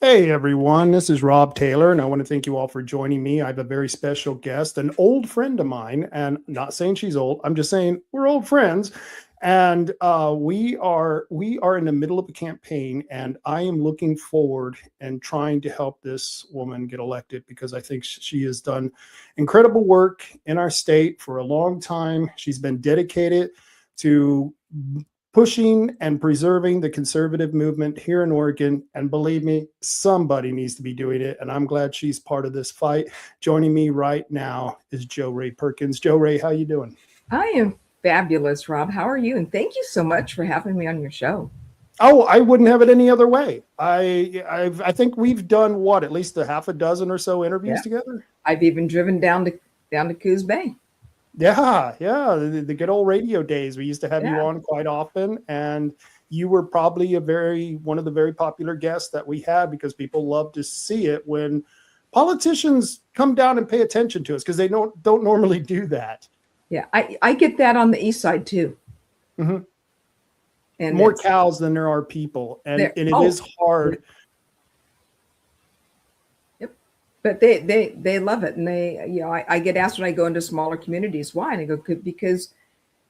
Hey everyone, this is Rob Taylor, and I want to thank you all for joining me. I have a very special guest, an old friend of mine, and not saying she's old. I'm just saying we're old friends, and we are in the middle of a campaign, and I am looking forward and trying to help this woman get elected because I think she has done incredible work in our state for a long time. She's been dedicated to pushing and preserving the conservative movement here in Oregon. And believe me, somebody needs to be doing it. And I'm glad she's part of this fight. Joining me right now is Rae Perkins. Rae, how you doing? I am fabulous, Rob. How are you? And thank you so much for having me on your show. Oh, I wouldn't have it any other way. I think we've done what, at least a half a dozen or so interviews together. I've even driven down to Coos Bay. Yeah, the good old radio days. We used to have you on quite often, and you were probably one of the very popular guests that we had because people love to see it when politicians come down and pay attention to us because they don't normally do that. Yeah, I get that on the east side too. Mm-hmm. And more cows than there are people, and it is hard. But they love it, and I get asked when I go into smaller communities why, and I go because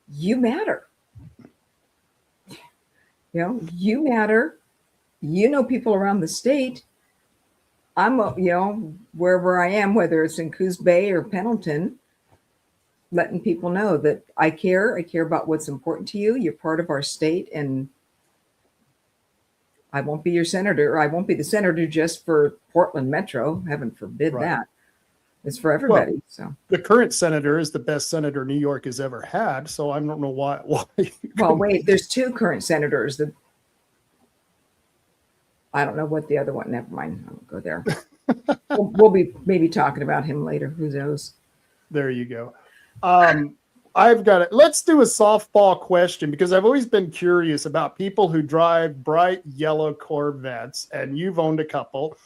you matter. You matter. People around the state. I'm wherever I am, whether it's in Coos Bay or Pendleton, letting people know that I care. I care about what's important to you. You're part of our state, and I won't be your senator. I won't be the senator just for Portland Metro. Heaven forbid that. It's for everybody. Well, so the current senator is the best senator New York has ever had. So I don't know why. Well, wait, there's two current senators. I don't know what the other one. Never mind. I won't go there. we'll be maybe talking about him later. Who knows? There you go. I've got it. Let's do a softball question because I've always been curious about people who drive bright yellow Corvettes, and you've owned a couple.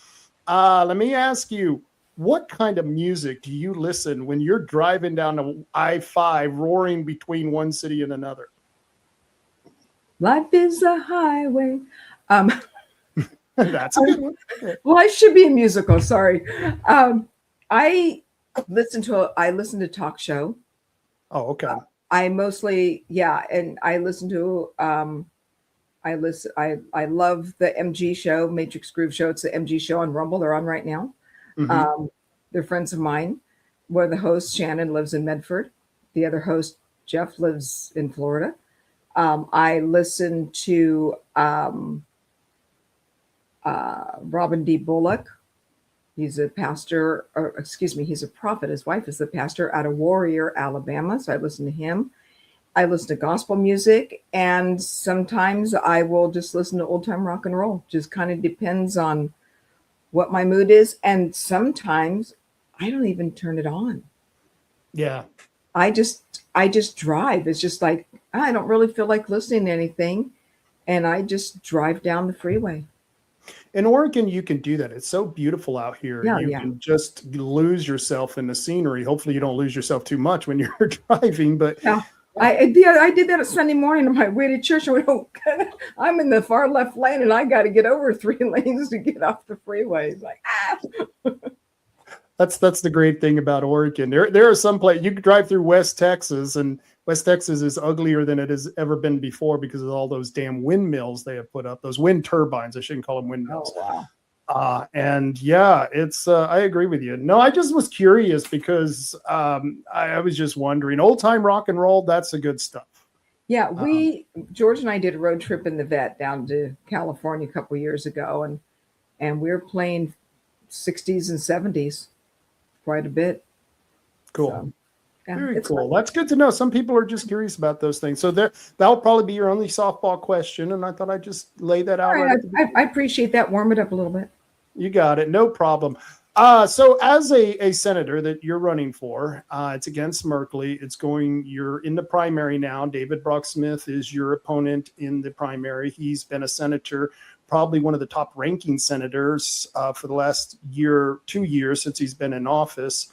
Let me ask you, what kind of music do you listen when you're driving down the I-5 roaring between one city and another? Life is a highway. That's a good one. Well, I should be a musical. Sorry. I listen to talk show. Oh, okay. I mostly, and I listen to, I love the MG show, Matrix Groove Show. It's the MG show on Rumble. They're on right now. Mm-hmm. They're friends of mine. One of the hosts, Shannon, lives in Medford. The other host, Jeff, lives in Florida. I listen to Robin D. Bullock. He's a pastor, he's a prophet. His wife is the pastor out of Warrior, Alabama. So I listen to him. I listen to gospel music, and sometimes I will just listen to old time rock and roll. Just kind of depends on what my mood is. And sometimes I don't even turn it on. Yeah. I just drive. It's just like, I don't really feel like listening to anything. And I just drive down the freeway. In Oregon, you can do that. It's so beautiful out here. You can just lose yourself in the scenery. Hopefully you don't lose yourself too much when you're driving. But I did that Sunday morning on my way to church. I went, I'm in the far left lane and I got to get over 3 lanes to get off the freeway. It's like, That's the great thing about Oregon. There are some places you can drive through West Texas, and West Texas is uglier than it has ever been before because of all those damn windmills they have put up. Those wind turbines. I shouldn't call them windmills. Oh, wow. It's I agree with you. No, I just was curious because I was just wondering, old time rock and roll, that's the good stuff. Yeah, George and I did a road trip in the vet down to California a couple of years ago, and we were playing 60s and 70s quite a bit. Cool. So, very cool. Fun. That's good to know. Some people are just curious about those things. So that'll probably be your only softball question, and I thought I'd just lay that out. Right, I appreciate that. Warm it up a little bit. You got it. No problem. So as a senator that you're running for, it's against Merkley. You're in the primary now. David Brock Smith is your opponent in the primary. He's been a senator, probably one of the top ranking senators for the last 2 years since he's been in office.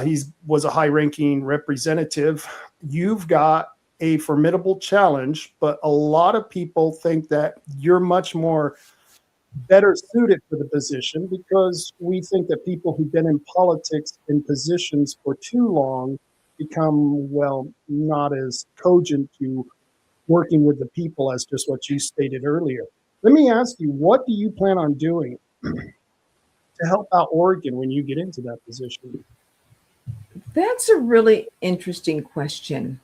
He was a high ranking representative. You've got a formidable challenge, but a lot of people think that you're much more better suited for the position because we think that people who've been in politics in positions for too long become, well, not as cogent to working with the people as just what you stated earlier. Let me ask you, what do you plan on doing to help out Oregon when you get into that position? That's a really interesting question.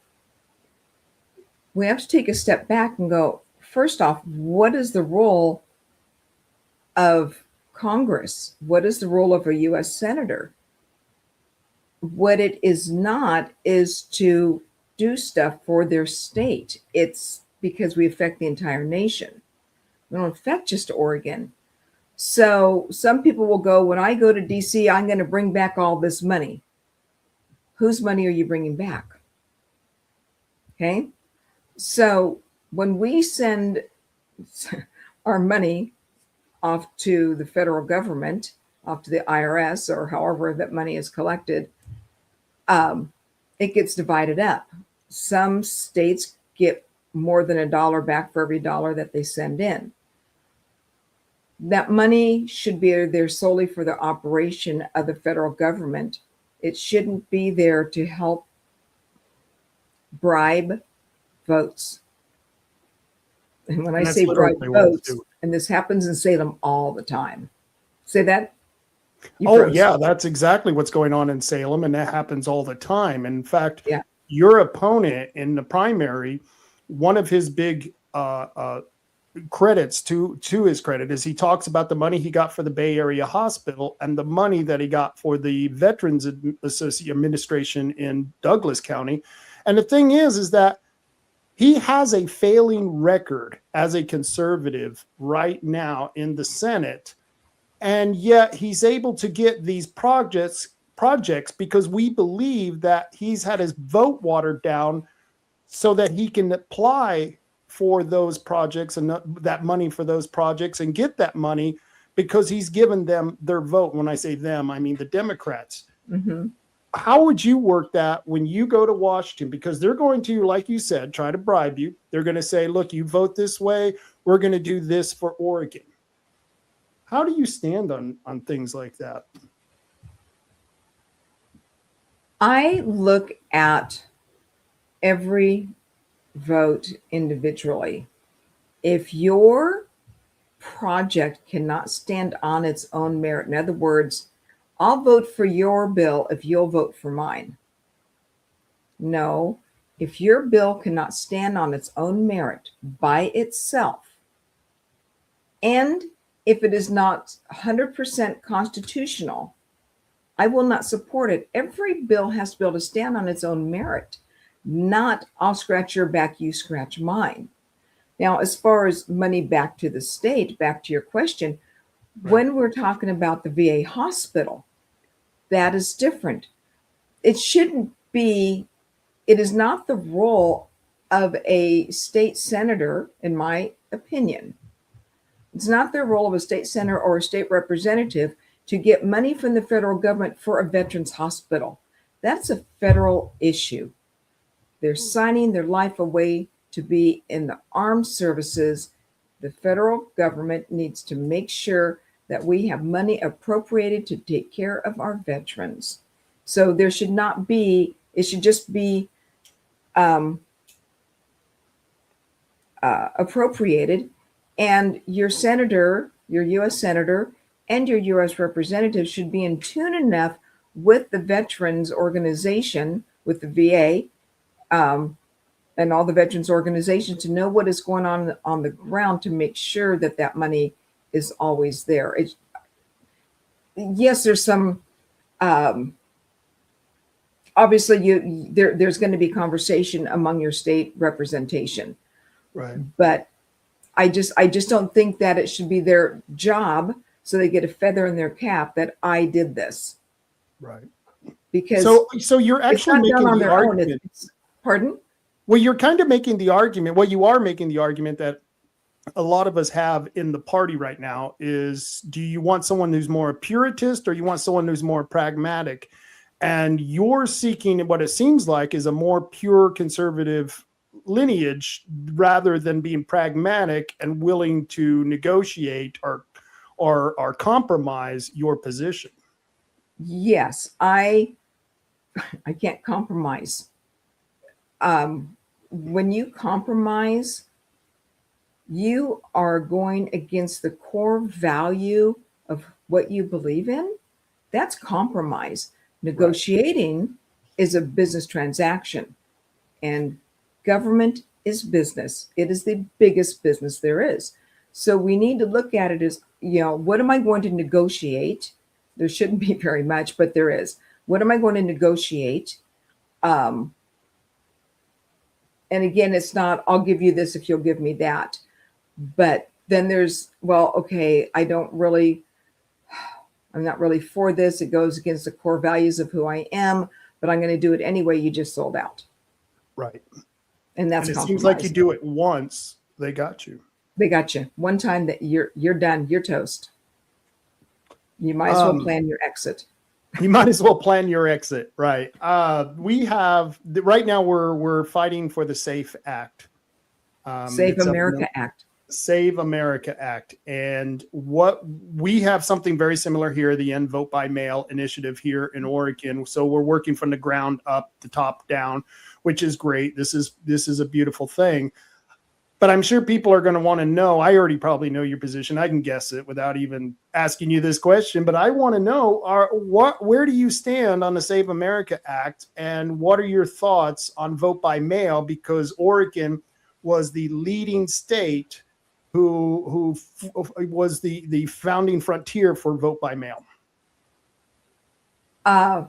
We have to take a step back and go, first off, what is the role of Congress? What is the role of a U.S. Senator? What it is not is to do stuff for their state. It's because we affect the entire nation. We don't affect just Oregon. So some people will go, when I go to DC, I'm going to bring back all this money. Whose money are you bringing back? Okay. So when we send our money off to the federal government, off to the IRS, or however that money is collected, it gets divided up. Some states get more than $1 back for every dollar that they send in. That money should be there solely for the operation of the federal government. It shouldn't be there to help bribe votes. And when I say bribe votes, and this happens in Salem all the time. Say that? Yeah, that's exactly what's going on in Salem, and that happens all the time. In fact, your opponent in the primary, one of his big credits to his credit is he talks about the money he got for the Bay Area Hospital and the money that he got for the Veterans Administration in Douglas County. And the thing is that he has a failing record as a conservative right now in the Senate. And yet he's able to get these projects because we believe that he's had his vote watered down so that he can apply for those projects and that money for those projects and get that money because he's given them their vote. When I say them, I mean the Democrats. Mm-hmm. How would you work that when you go to Washington? Because they're going to, like you said, try to bribe you. They're going to say, look, you vote this way, we're going to do this for Oregon. How do you stand on things like that? I look at every vote individually. If your project cannot stand on its own merit, in other words, I'll vote for your bill if you'll vote for mine. No, if your bill cannot stand on its own merit by itself, and if it is not 100% constitutional, I will not support it. Every bill has to be able to stand on its own merit, not I'll scratch your back, you scratch mine. Now, as far as money back to the state, back to your question, when we're talking about the VA hospital, that is different. It shouldn't be, it is not the role of a state senator, in my opinion. It's not the role of a state senator or a state representative to get money from the federal government for a veterans hospital. That's a federal issue. They're signing their life away to be in the armed services. The federal government needs to make sure that we have money appropriated to take care of our veterans. So there should not be, it should just be appropriated. And your senator, your U.S. senator, and your U.S. representative should be in tune enough with the veterans organization, with the VA, and all the veterans organizations to know what is going on the ground to make sure that that money is always there. Yes, there's some, obviously there's going to be conversation among your state representation. Right. But I just don't think that it should be their job so they get a feather in their cap that I did this. Right. Because so you're actually making the argument. Pardon? Well, you're kind of making the argument. Well, you are making the argument that a lot of us have in the party right now is, do you want someone who's more a puritist or you want someone who's more pragmatic? And you're seeking what it seems like is a more pure conservative lineage rather than being pragmatic and willing to negotiate or or compromise your position. Yes, I can't compromise. When you compromise, you are going against the core value of what you believe in. That's compromise. Negotiating is a business transaction, and government is business. It is the biggest business there is. So we need to look at it as, what am I going to negotiate? There shouldn't be very much, but there is. What am I going to negotiate? And again, it's not, I'll give you this if you'll give me that. But then there's, okay, I'm not really for this. It goes against the core values of who I am, but I'm going to do it anyway. You just sold out. Right. And that's it seems like you do it once, they got you. They got you. One time that you're done, you're toast. You might as well plan your exit. You might as well plan your exit, right? We have right now we're fighting for the SAFE Act, Save America Act. Save America Act, and what we have something very similar here, the End Vote by Mail initiative here in Oregon. So we're working from the ground up, the top down, which is great. This is a beautiful thing. But I'm sure people are going to want to know. I already probably know your position. I can guess it without even asking you this question. But I want to know, where do you stand on the Save America Act, and what are your thoughts on vote by mail? Because Oregon was the leading state who was the founding frontier for vote by mail. I'm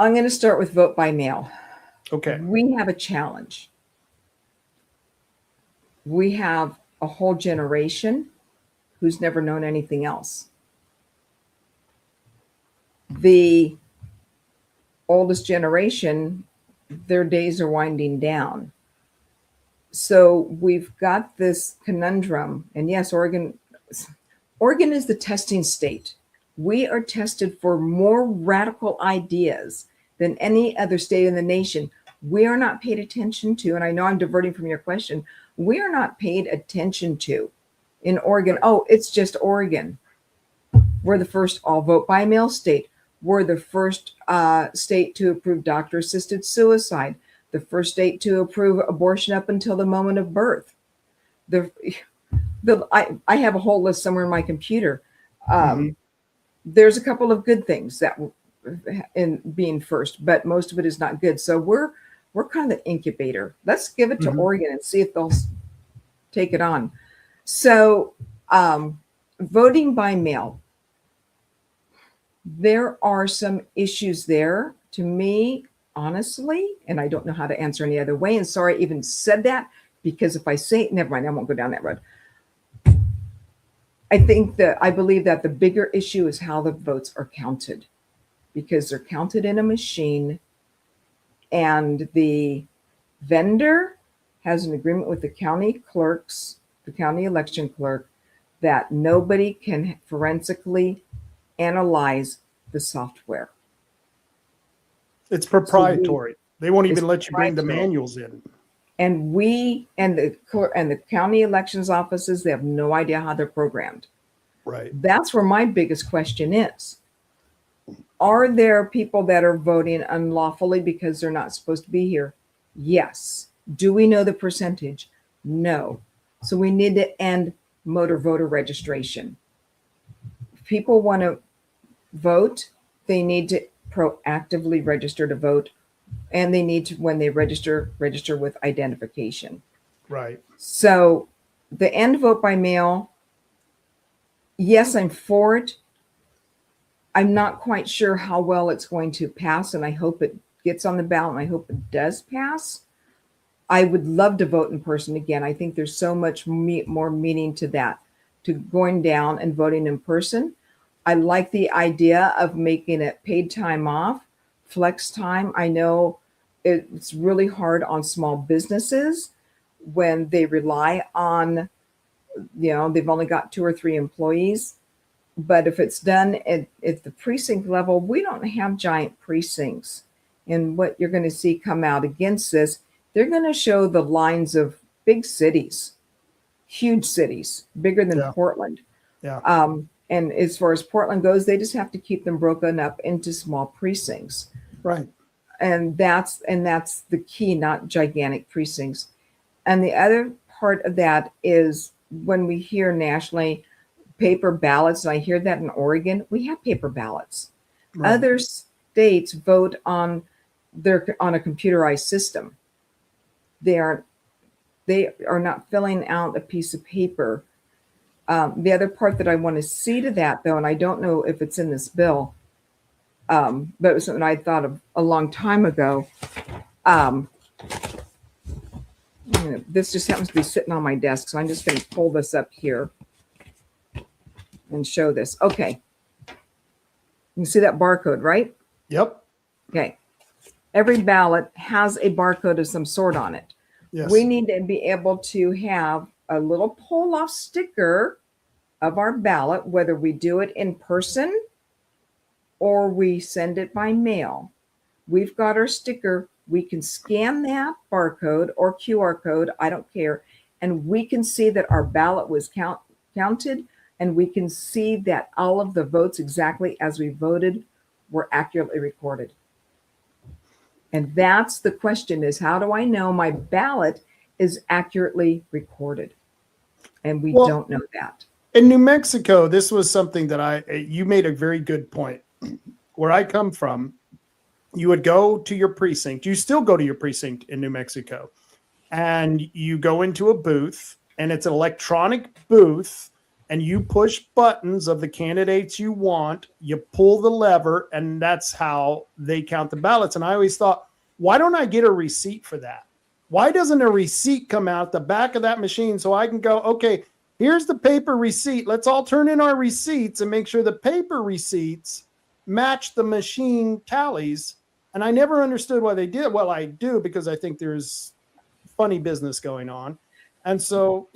going to start with vote by mail. Okay. We have a challenge. We have a whole generation who's never known anything else. The oldest generation, their days are winding down. So we've got this conundrum. And yes, Oregon is the testing state. We are tested for more radical ideas than any other state in the nation. We are not paid attention to, and I know I'm diverting from your question, we are not paid attention to in Oregon. Oh, it's just Oregon. We're the first all vote by mail state. We're the first state to approve doctor-assisted suicide, the first state to approve abortion up until the moment of birth. I have a whole list somewhere in my computer. There's a couple of good things that in being first, but most of it is not good. So we're kind of the incubator. Let's give it to Oregon and see if they'll take it on. So voting by mail, there are some issues there to me, honestly, and I don't know how to answer any other way. And sorry I even said that, because if I say, never mind, I won't go down that road. I believe that the bigger issue is how the votes are counted, because they're counted in a machine, and the vendor has an agreement with the county clerks, the county election clerk, that nobody can forensically analyze the software. It's proprietary. They won't even let you bring the manuals in. And the county elections offices, they have no idea how they're programmed. Right. That's where my biggest question is. Are there people that are voting unlawfully because they're not supposed to be here? Yes. Do we know the percentage? No. So we need to end motor voter registration. If people want to vote, they need to proactively register to vote, and they need to, when they register with identification. Right. So the end vote by mail, yes, I'm for it. I'm not quite sure how well it's going to pass, and I hope it gets on the ballot, and I hope it does pass. I would love to vote in person again. I think there's so much more meaning to that, to going down and voting in person. I like the idea of making it paid time off, flex time. I know it's really hard on small businesses when they rely on, they've only got 2 or 3 employees. But if it's done at the precinct level, we don't have giant precincts. And what you're going to see come out against this, they're going to show the lines of big cities. huge cities, bigger than Yeah. Portland. Yeah. And as far as Portland goes, they just have to keep them broken up into small precincts. Right. And that's the key, not gigantic precincts. And the other part of that is when we hear nationally paper ballots, and I hear that in Oregon, we have paper ballots. Right. Other states vote on a computerized system. They are not filling out a piece of paper. The other part that I want to see to that, though, and I don't know if it's in this bill, but it was something I thought of a long time ago. This just happens to be sitting on my desk, so I'm just going to pull this up here and show this. Okay. You see that barcode, right? Yep. Okay. Every ballot has a barcode of some sort on it. Yes. We need to be able to have a little pull-off sticker of our ballot, whether we do it in person or we send it by mail. We've got our sticker. We can scan that barcode or QR code, I don't care, and we can see that our ballot was counted, and we can see that all of the votes exactly as we voted were accurately recorded. And that's the question, is how do I know my ballot is accurately recorded? And we don't know that. In New Mexico, this was something that you made a very good point. Where I come from, you would go to your precinct. You still go to your precinct in New Mexico, and you go into a booth, and it's an electronic booth, and you push buttons of the candidates you want. You pull the lever, and that's how they count the ballots. And I always thought, why don't I get a receipt for that? Why doesn't a receipt come out the back of that machine so I can go, okay, here's the paper receipt. Let's all turn in our receipts and make sure the paper receipts match the machine tallies. And I never understood why they did. Well, I do, because I think there's funny business going on. And so,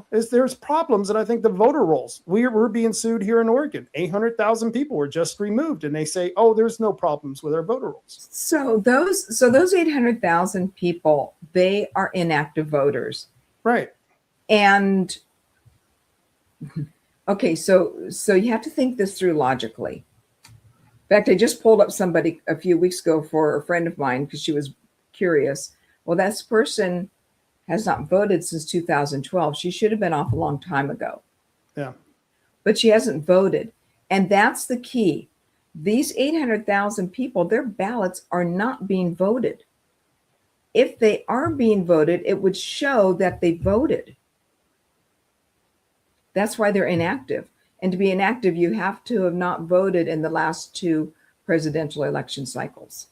there's problems. And I think the voter rolls, we're being sued here in Oregon. 800,000 people were just removed. And they say, oh, there's no problems with our voter rolls. So those 800,000 people, they are inactive voters. Right. And okay, so you have to think this through logically. In fact, I just pulled up somebody a few weeks ago for a friend of mine because she was curious. Well, that person has not voted since 2012. She should have been off a long time ago. Yeah. But she hasn't voted. And that's the key. These 800,000 people, their ballots are not being voted. If they are being voted, it would show that they voted. That's why they're inactive. And to be inactive, you have to have not voted in the last 2 presidential election cycles.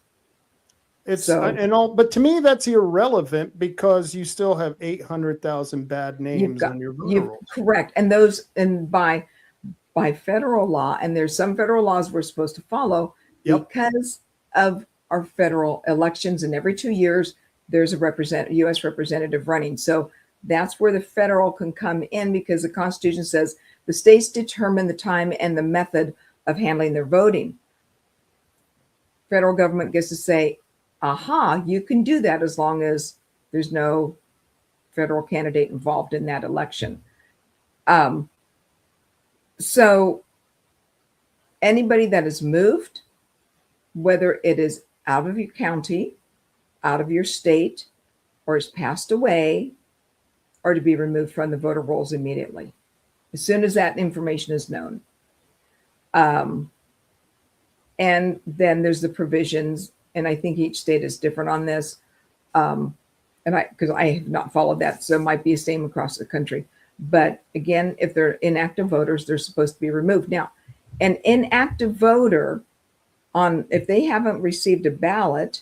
But to me, that's irrelevant because you still have 800,000 bad names on your voter rolls. Correct. And by federal law, and there's some federal laws we're supposed to follow because of our federal elections, and every 2 years there's a U.S. representative running. So that's where the federal can come in, because the Constitution says the states determine the time and the method of handling their voting. Federal government gets to say, aha, you can do that as long as there's no federal candidate involved in that election. So anybody that is moved, whether it is out of your county, out of your state, or has passed away, are to be removed from the voter rolls immediately, as soon as that information is known. And then there's the provisions, and I think each state is different on this. Because I have not followed that, so it might be the same across the country. But again, if they're inactive voters, they're supposed to be removed. Now, an inactive voter, if they haven't received a ballot,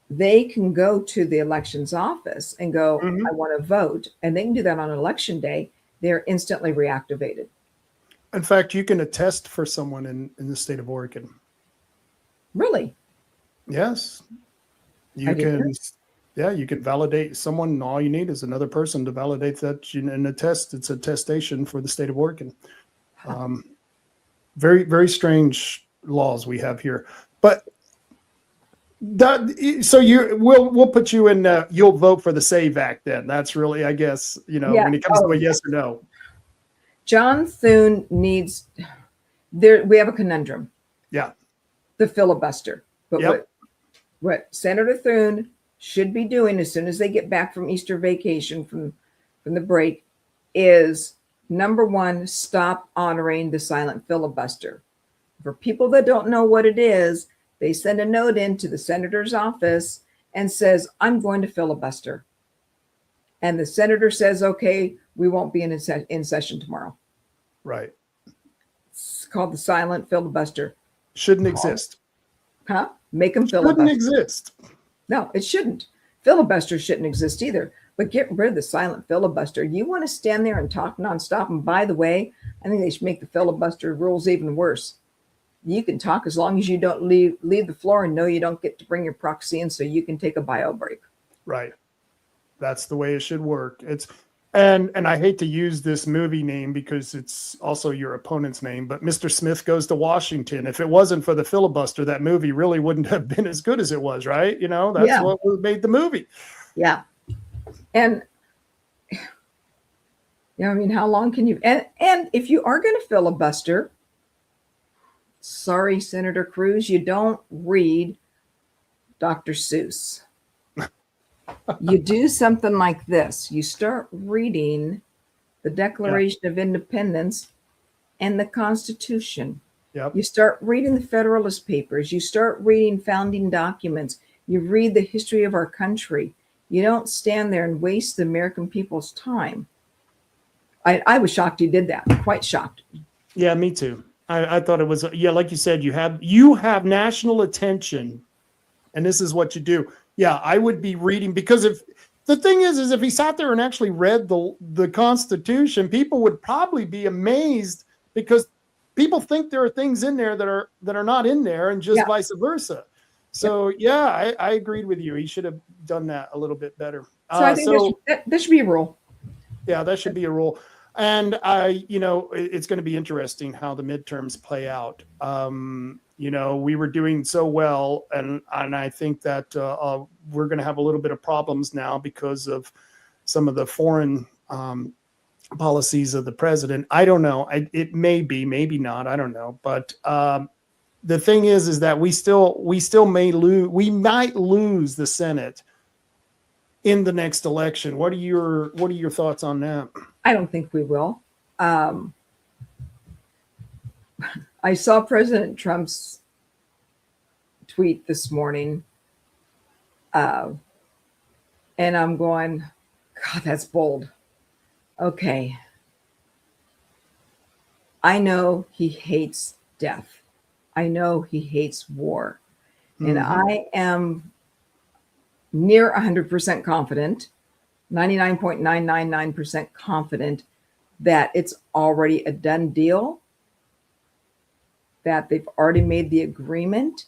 they can go to the elections office and go, I want to vote. And they can do that on election day. They're instantly reactivated. In fact, you can attest for someone in the state of Oregon. Really? Yes. You can validate someone. And all you need is another person to validate that and attest. It's a attestation for the state of Oregon. Very, very strange laws we have here. But So we'll put you in. You'll vote for the SAVE Act then. That's really, I guess, Yeah. when it comes to a yes or no. John Thune needs. We have a conundrum. Yeah. The filibuster. But Yep. what Senator Thune should be doing as soon as they get back from Easter vacation from the break is, number one, stop honoring the silent filibuster. For people that don't know what it is, they send a note into the senator's office and says, I'm going to filibuster. And the senator says, okay, we won't be in session tomorrow. Right. It's called the silent filibuster. Shouldn't exist. Huh? Make them filibuster. Shouldn't exist. No, it shouldn't. Filibuster shouldn't exist either. But get rid of the silent filibuster. You want to stand there and talk nonstop. And by the way, I think they should make the filibuster rules even worse. You can talk as long as you don't leave the floor and know you don't get to bring your proxy in, so you can take a bio break. Right. That's the way it should work. And I hate to use this movie name because it's also your opponent's name, but Mr. Smith Goes to Washington. If it wasn't for the filibuster, that movie really wouldn't have been as good as it was, right? That's what made the movie. Yeah. And I mean, how long can you, and if you are going to filibuster, sorry, Senator Cruz, you don't read Dr. Seuss. You do something like this. You start reading the Declaration of Independence and the Constitution. Yep. You start reading the Federalist Papers. You start reading founding documents. You read the history of our country. You don't stand there and waste the American people's time. I was shocked you did that. Quite shocked. Yeah, me too. I thought it was, like you said, you have national attention, and this is what you do. Yeah, I would be reading, because if the thing is if he sat there and actually read the Constitution, people would probably be amazed, because people think there are things in there that are not in there, and just vice versa. So I agreed with you. He should have done that a little bit better. So I think this should be a rule. Yeah, that should be a rule. And it's going to be interesting how the midterms play out. We were doing so well, and I think that we're going to have a little bit of problems now because of some of the foreign policies of the president. I don't know. It may be, maybe not. I don't know. But the thing is that we still may lose. We might lose the Senate in the next election. What are your thoughts on that? I don't think we will. I saw President Trump's tweet this morning, and I'm going, God, that's bold. Okay. I know he hates death. I know he hates war. And I am near 100% confident, 99.999% confident that it's already a done deal, that they've already made the agreement.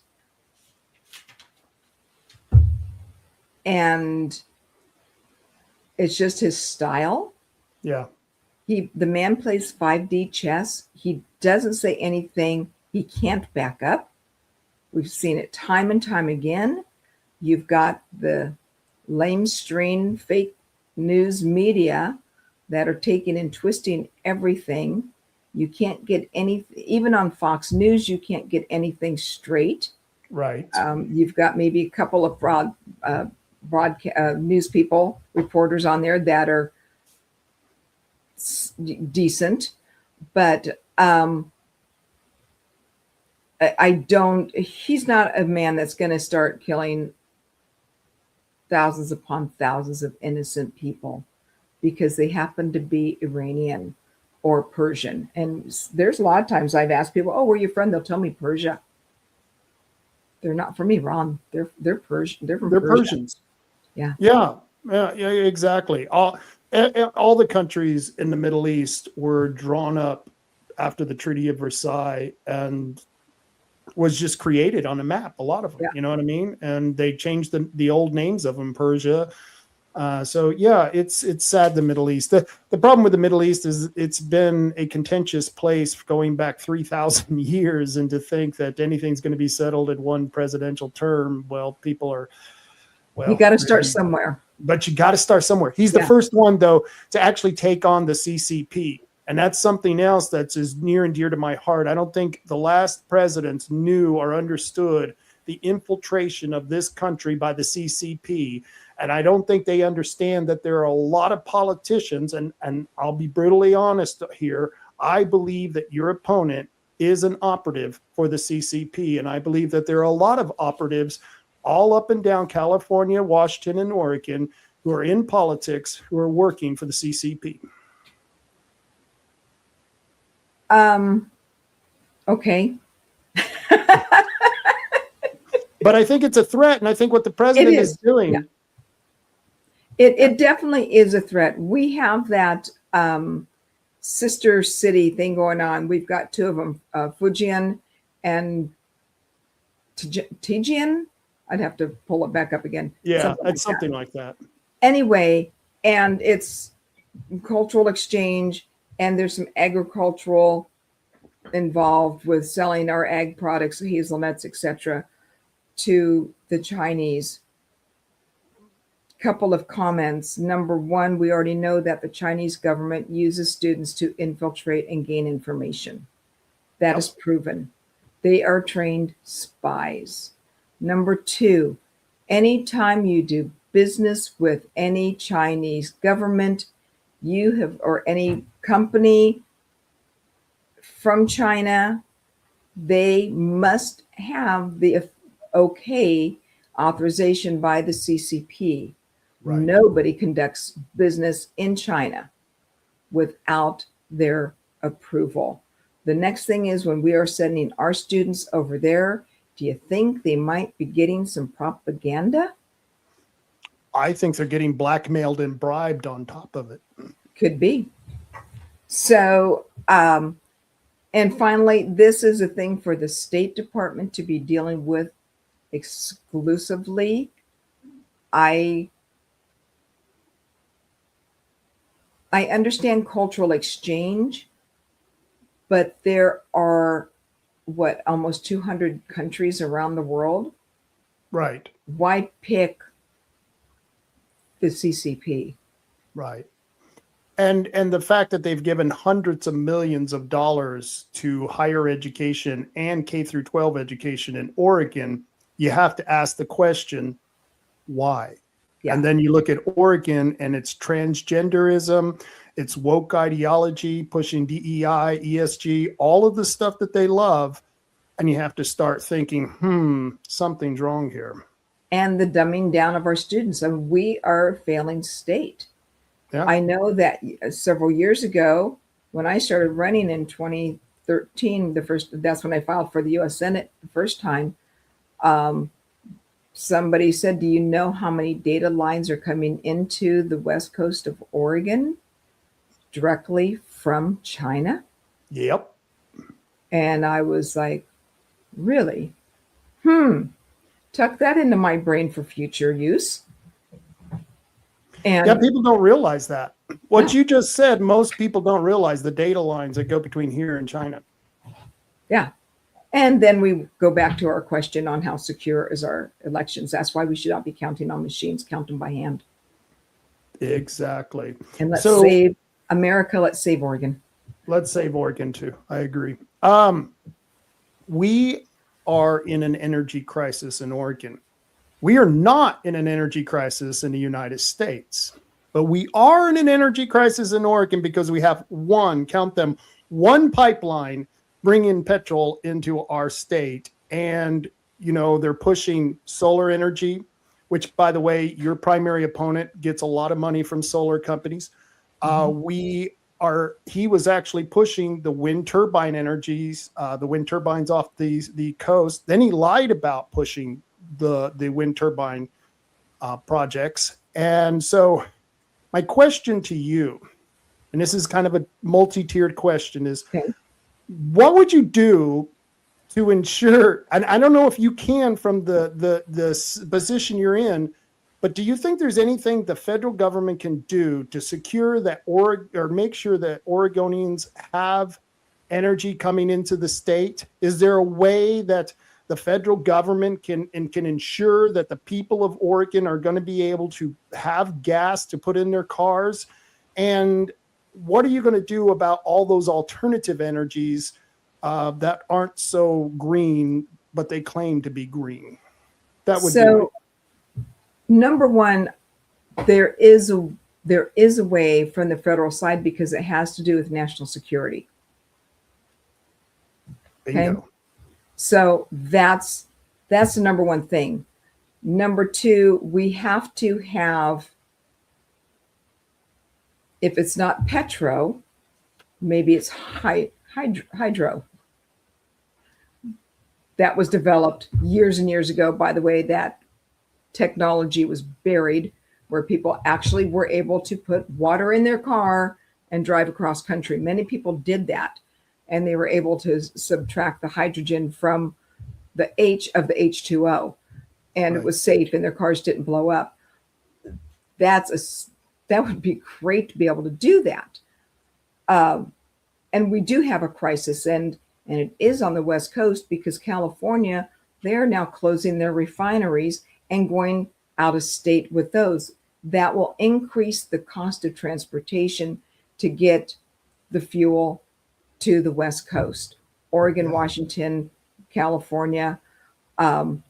And it's just his style. Yeah. The man plays 5D chess. He doesn't say anything he can't back up. We've seen it time and time again. You've got the lamestream fake news media that are taking and twisting everything. You can't get even on Fox News, you can't get anything straight. Right. You've got maybe a couple of broadcast news people, reporters on there that are decent, but he's not a man that's going to start killing thousands upon thousands of innocent people because they happen to be Iranian or Persian. And there's a lot of times I've asked people, oh, where are you from? They'll tell me Persia. They're not from Iran. They're Persian. They're Persia. Persians. Yeah, exactly. All the countries in the Middle East were drawn up after the Treaty of Versailles and was just created on a map. A lot of them, you know what I mean? And they changed the old names of them: Persia, So yeah, it's sad, the Middle East. The problem with the Middle East is it's been a contentious place going back 3,000 years, and to think that anything's going to be settled in one presidential term, well, people are, You well, got to start really, somewhere. but you got to start somewhere. He's the Yeah. first one, though, to actually take on the CCP. And that's something else that's as near and dear to my heart. I don't think the last presidents knew or understood the infiltration of this country by the CCP. And I don't think they understand that there are a lot of politicians, and I'll be brutally honest here, I believe that your opponent is an operative for the CCP. And I believe that there are a lot of operatives all up and down California, Washington, and Oregon who are in politics, who are working for the CCP. Okay. But I think it's a threat, and I think what the president is doing. Yeah. It definitely is a threat. We have that sister city thing going on. We've got two of them, Fujian and Tijian. I'd have to pull it back up again. Yeah, it's something like that. Anyway, and it's cultural exchange, and there's some agricultural involved with selling our ag products, hazelnuts, etc., to the Chinese. Couple of comments. Number one, we already know that the Chinese government uses students to infiltrate and gain information. That is proven. They are trained spies. Number two, anytime you do business with any Chinese government, you have, or any company from China, they must have the authorization by the CCP. Right. Nobody conducts business in China without their approval. The next thing is, when we are sending our students over there, do you think they might be getting some propaganda? I think they're getting blackmailed and bribed on top of it. Could be. So, and finally, this is a thing for the State Department to be dealing with exclusively. I understand cultural exchange, but there are almost 200 countries around the world. Right. Why pick the CCP? Right. And the fact that they've given hundreds of millions of dollars to higher education and K through 12 education in Oregon, you have to ask the question, why? Yeah. And then you look at Oregon and its transgenderism, its woke ideology, pushing DEI, ESG, all of the stuff that they love. And you have to start thinking, something's wrong here. And the dumbing down of our students. And we are a failing state. Yeah. I know that several years ago, when I started running in 2013, that's when I filed for the U.S. Senate the first time. Somebody said, do you know how many data lines are coming into the west coast of Oregon directly from China? Yep. And I was like, really? Tuck that into my brain for future use. And yeah, people don't realize that. What you just said, most people don't realize the data lines that go between here and China. Yeah. And then we go back to our question on how secure is our elections. That's why we should not be counting on machines, count them by hand. Exactly. And let's save America. Let's save Oregon. Let's save Oregon too. I agree. We are in an energy crisis in Oregon. We are not in an energy crisis in the United States, but we are in an energy crisis in Oregon because we have one pipeline bringing petrol into our state. And, they're pushing solar energy, which, by the way, your primary opponent gets a lot of money from solar companies. He was actually pushing the wind turbine energies, the wind turbines off the coast. Then he lied about pushing the wind turbine projects. And so my question to you, and this is kind of a multi-tiered question, is what would you do to ensure, and I don't know if you can from the position you're in, But do you think there's anything the federal government can do to secure that or make sure that Oregonians have energy coming into the state? Is there a way that the federal government can ensure that the people of Oregon are going to be able to have gas to put in their cars? And what are you going to do about all those alternative energies that aren't so green, but they claim to be green? That would so number one, there is a way from the federal side because it has to do with national security. okay. So that's the number one thing. Number two, we have to have, if it's not petro, maybe it's hydro. That was developed years and years ago. By the way, that technology was buried, where people actually were able to put water in their car and drive across country. Many people did that, and they were able to subtract the hydrogen from the H of the H2O, and it was safe, and their cars didn't blow up. That would be great to be able to do that. And we do have a crisis, and it is on the West Coast because California, they're now closing their refineries and going out of state with those. That will increase the cost of transportation to get the fuel to the West Coast, Oregon, Washington, California. That's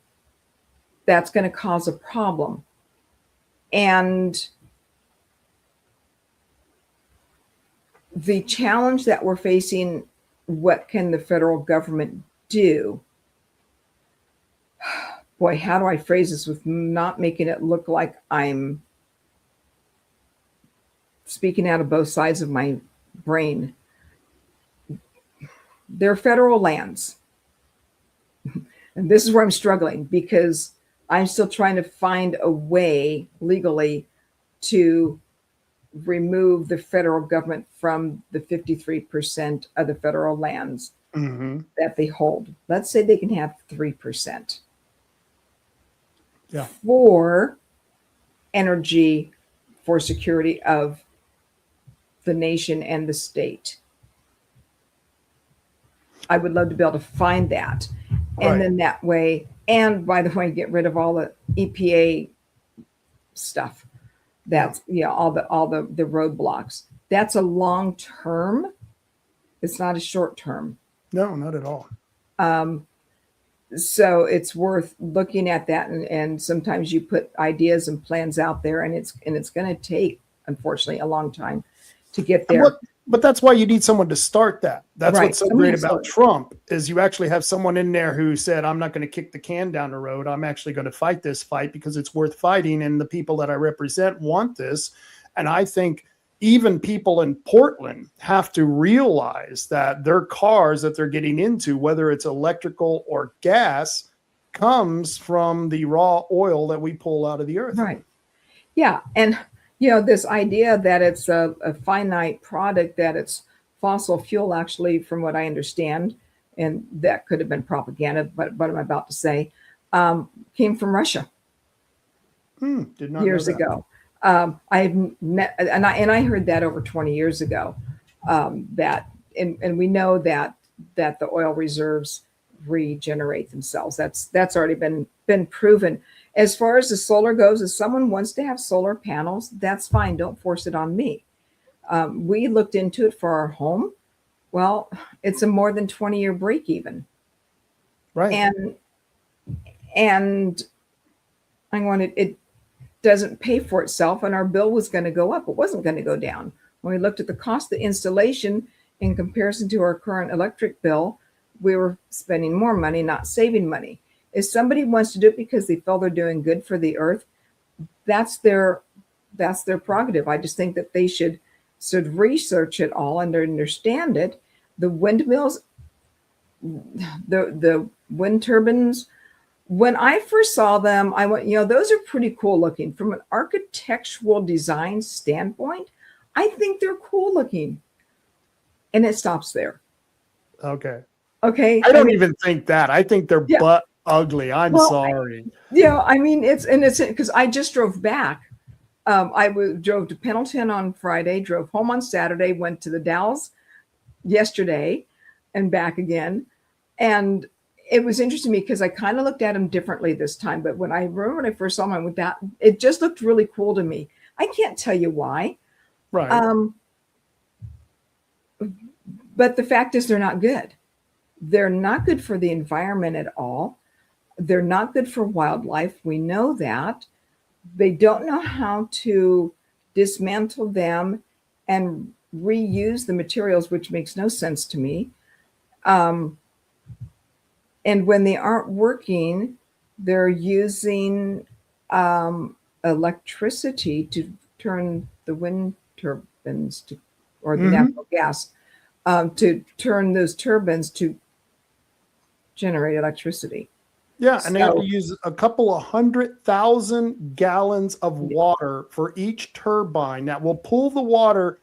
going to cause a problem. And the challenge that we're facing, what can the federal government do? Boy, how do I phrase this with not making it look like I'm speaking out of both sides of my brain? They're federal lands. And this is where I'm struggling because I'm still trying to find a way legally to remove the federal government from the 53% of the federal lands that they hold. Let's say they can have 3%. For energy, for security of the nation and the state. I would love to be able to find that. And then that way, and by the way, get rid of all the EPA stuff. That's all the roadblocks. That's a long term. It's not a short term. No, not at all. So it's worth looking at that, and sometimes you put ideas and plans out there, and it's going to take, unfortunately, a long time to get there. But that's why you need someone to start that. That's what's so great about Trump is you actually have someone in there who said, I'm not going to kick the can down the road. I'm actually going to fight this fight because it's worth fighting. And the people that I represent want this. And I think even people in Portland have to realize that their cars that they're getting into, whether it's electrical or gas, comes from the raw oil that we pull out of the earth. Right. Yeah. And this idea that it's a finite product, that it's fossil fuel, actually, from what I understand, and that could have been propaganda, but what I'm about to say, came from Russia. Did not years know that. ago. I heard that over 20 years ago. That and we know that the oil reserves regenerate themselves. That's already been proven. As far as the solar goes, if someone wants to have solar panels, that's fine. Don't force it on me. We looked into it for our home. Well, it's a more than 20-year break even. Right. And I wanted, it doesn't pay for itself, and our bill was going to go up. It wasn't going to go down. When we looked at the cost of installation in comparison to our current electric bill, we were spending more money, not saving money. If somebody wants to do it because they feel they're doing good for the earth, that's their prerogative. I just think that they should research it all and understand it. The windmills, the wind turbines, when I first saw them, I went, those are pretty cool looking. From an architectural design standpoint, I think they're cool looking. And it stops there. Okay. Okay. I don't even think that. I think they're butt ugly. I'm Well, sorry. yeah, I mean, it's because I just drove back. Drove to Pendleton on Friday, drove home on Saturday, went to the Dalles yesterday, and back again. And it was interesting to me because I kind of looked at them differently this time. But when I remember when I first saw mine with that, it just looked really cool to me. I can't tell you why. Right. But the fact is, they're not good. They're not good for the environment at all. They're not good for wildlife. We know that. They don't know how to dismantle them and reuse the materials, which makes no sense to me. And when they aren't working, they're using electricity to turn the wind turbines to, or the natural gas, to turn those turbines to generate electricity. Yeah, and they have to use a couple of 100,000 gallons of water for each turbine that will pull the water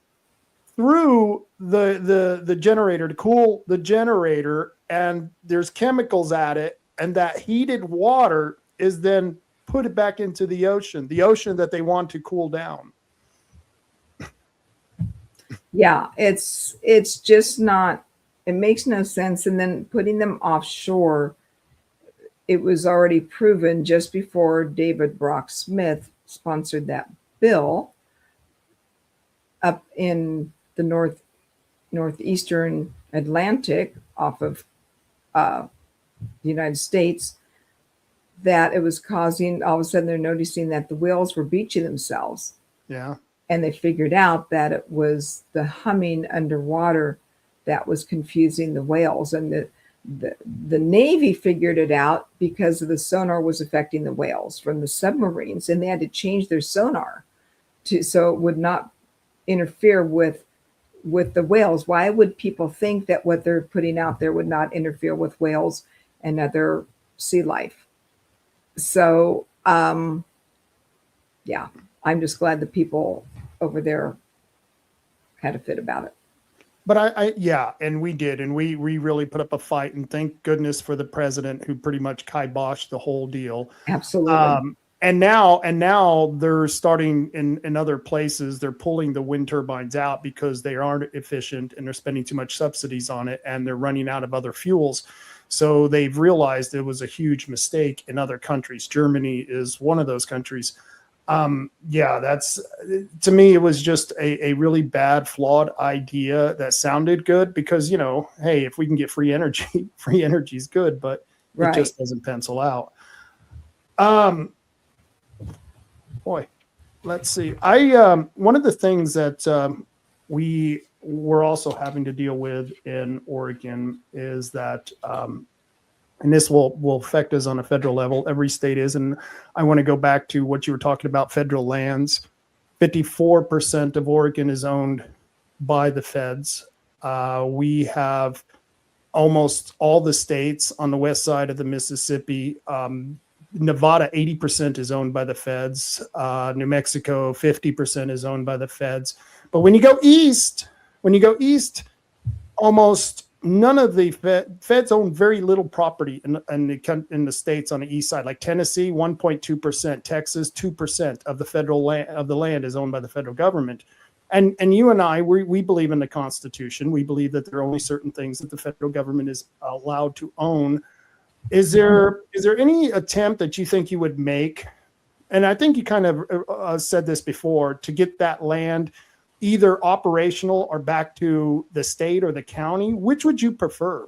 through the generator to cool the generator, and there's chemicals at it, and that heated water is then put it back into the ocean that they want to cool down. Yeah, it's just not, it makes no sense. And then putting them offshore, it was already proven just before David Brock Smith sponsored that bill up in the northeastern Atlantic off of the United States, that it was causing, all of a sudden they're noticing that the whales were beaching themselves. Yeah. And they figured out that it was the humming underwater that was confusing the whales. And the Navy figured it out because the sonar was affecting the whales from the submarines, and they had to change their sonar so it would not interfere with the whales. Why would people think that what they're putting out there would not interfere with whales and other sea life? So, yeah, I'm just glad the people over there had a fit about it. But yeah, and we did, and we really put up a fight, and thank goodness for the president who pretty much kiboshed the whole deal. Absolutely. And now they're starting in other places. They're pulling the wind turbines out because they aren't efficient and they're spending too much subsidies on it, and they're running out of other fuels. So they've realized it was a huge mistake in other countries. Germany is one of those countries. Yeah, that's, to me, it was just a really bad, flawed idea that sounded good because, hey, if we can get free energy is good, but it just doesn't pencil out. Boy, let's see. One of the things that we were also having to deal with in Oregon is that, and this will affect us on a federal level. Every state is, and I want to go back to what you were talking about, federal lands. 54% of Oregon is owned by the feds. We have almost all the states on the west side of the Mississippi. Nevada, 80% is owned by the feds. New Mexico, 50% is owned by the feds. But when you go east, almost none of the feds own very little property in the states on the east side. Like Tennessee, 1.2%, Texas, 2% of the federal land is owned by the federal government. And you and I, we believe in the Constitution. We believe that there are only certain things that the federal government is allowed to own. Is there any attempt that you think you would make? And I think you kind of said this before, to get that land either operational or back to the state or the county. Which would you prefer?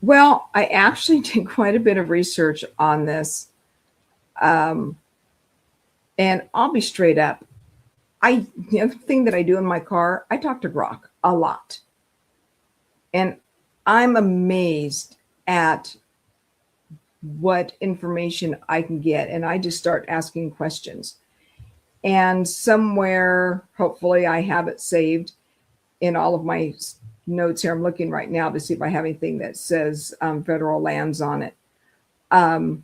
Well, I actually did quite a bit of research on this. And I'll be straight up. The other thing that I do in my car, I talk to Grok a lot. And I'm amazed at what information I can get. And I just start asking questions. And somewhere, hopefully I have it saved in all of my notes here. I'm looking right now to see if I have anything that says federal lands on it. A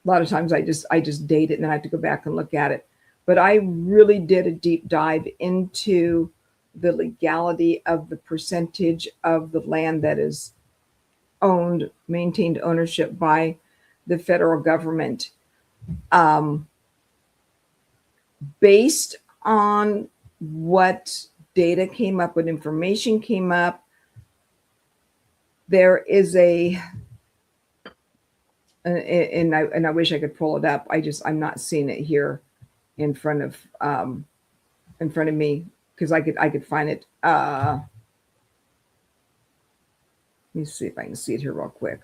lot of times I just date it and then I have to go back and look at it. But I really did a deep dive into the legality of the percentage of the land that is owned, maintained ownership by the federal government. Based on what data came up, what information came up, there is and I wish I could pull it up. I'm not seeing it here in front of me, because I could find it. Let me see if I can see it here real quick.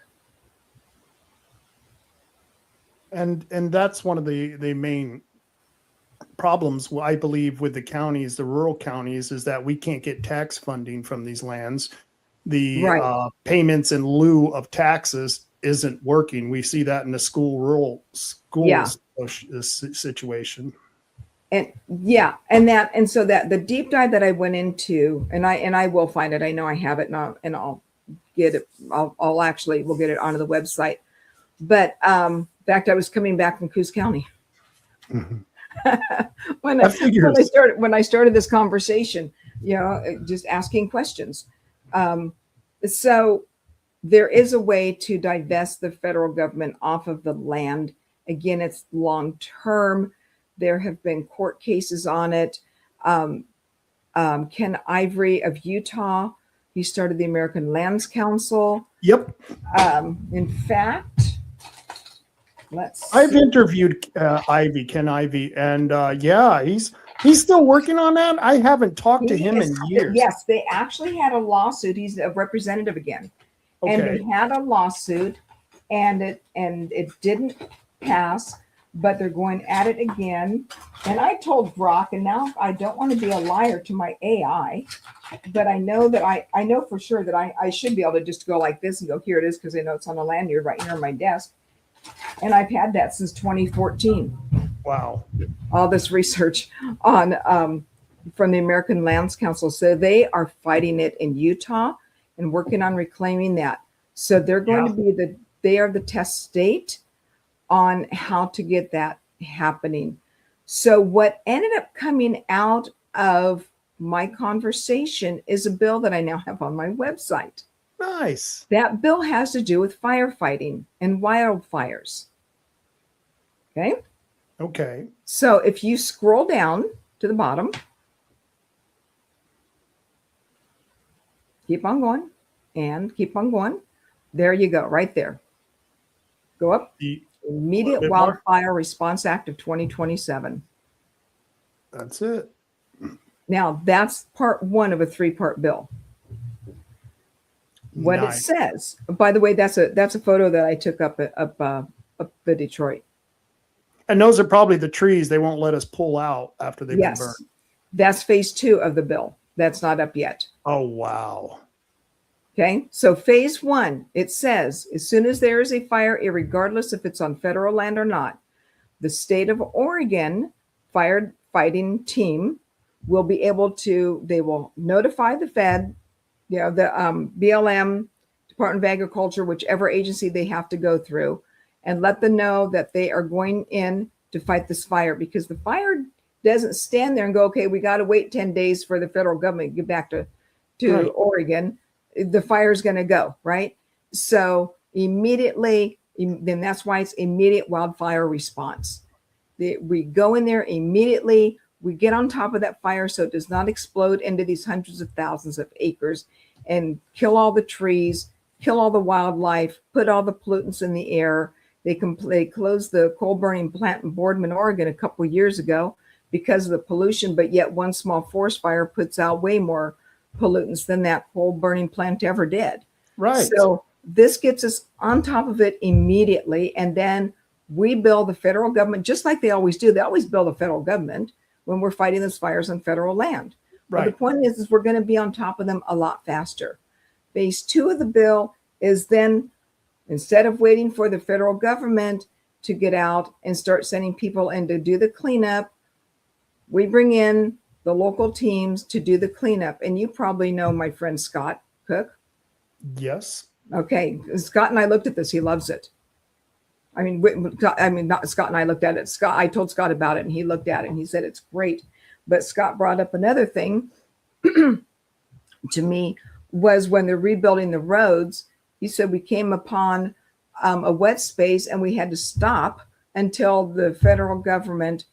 And that's one of the main problems, I believe, with the counties, the rural counties, is that we can't get tax funding from these lands. The payments in lieu of taxes isn't working. We see that in the rural schools situation. And so that the deep dive that I went into, and I will find it. I know I have it now, and I'll get it. We'll get it onto the website. But in fact, I was coming back from Coos County. Mm-hmm. when I started this conversation, just asking questions. So there is a way to divest the federal government off of the land. Again, it's long term. There have been court cases on it. Ken Ivory of Utah, he started the American Lands Council. Yep. In fact, I've interviewed Ken Ivy, and he's still working on that. I haven't talked to him in years. Yes, they actually had a lawsuit. He's a representative again. Okay. And they had a lawsuit, and it didn't pass, but they're going at it again. And I told Brock, and now I don't want to be a liar to my AI, but I know that I know for sure that I should be able to just go like this and go, here it is, because I know it's on a lanyard right here on my desk. And I've had that since 2014. Wow. All this research on from the American Lands Council. So they are fighting it in Utah and working on reclaiming that. So they're going to be they are the test state on how to get that happening. So what ended up coming out of my conversation is a bill that I now have on my website. Nice. That bill has to do with firefighting and wildfires. Okay. So if you scroll down to the bottom, keep on going and keep on going. There you go, right there. Go up. The Immediate Wildfire Response Act of 2027. That's it. Now, that's part one of a 3-part bill. What It says, by the way, that's a photo that I took up the Detroit. And those are probably the trees they won't let us pull out after they've been burned. That's phase 2 of the bill. That's not up yet. Oh, wow. Okay, so phase 1, it says, as soon as there is a fire, irregardless if it's on federal land or not, the state of Oregon firefighting team will be able to, they will notify the Fed, the BLM, Department of Agriculture, whichever agency they have to go through, and let them know that they are going in to fight this fire, because the fire doesn't stand there and go, okay, we got to wait 10 days for the federal government to get back to right. Oregon. The fire is going to go, right? So immediately, then that's why it's immediate wildfire response. We go in there immediately. We get on top of that fire so it does not explode into these hundreds of thousands of acres and kill all the trees, kill all the wildlife, put all the pollutants in the air. They closed the coal burning plant in Boardman, Oregon a couple of years ago because of the pollution, but yet one small forest fire puts out way more pollutants than that coal burning plant ever did. Right. So this gets us on top of it immediately. And then we bill the federal government, just like they always do. They always bill the federal government when we're fighting those fires on federal land. Right. But the point is we're going to be on top of them a lot faster. Phase 2 of the bill is then, instead of waiting for the federal government to get out and start sending people in to do the cleanup, we bring in the local teams to do the cleanup. And you probably know my friend Scott Cook. Yes. Okay. Scott and I looked at this. He loves it. Not Scott and I looked at it. I told Scott about it and he looked at it and he said, it's great. But Scott brought up another thing to me was when they're rebuilding the roads, He said we came upon a wet space and we had to stop until the federal government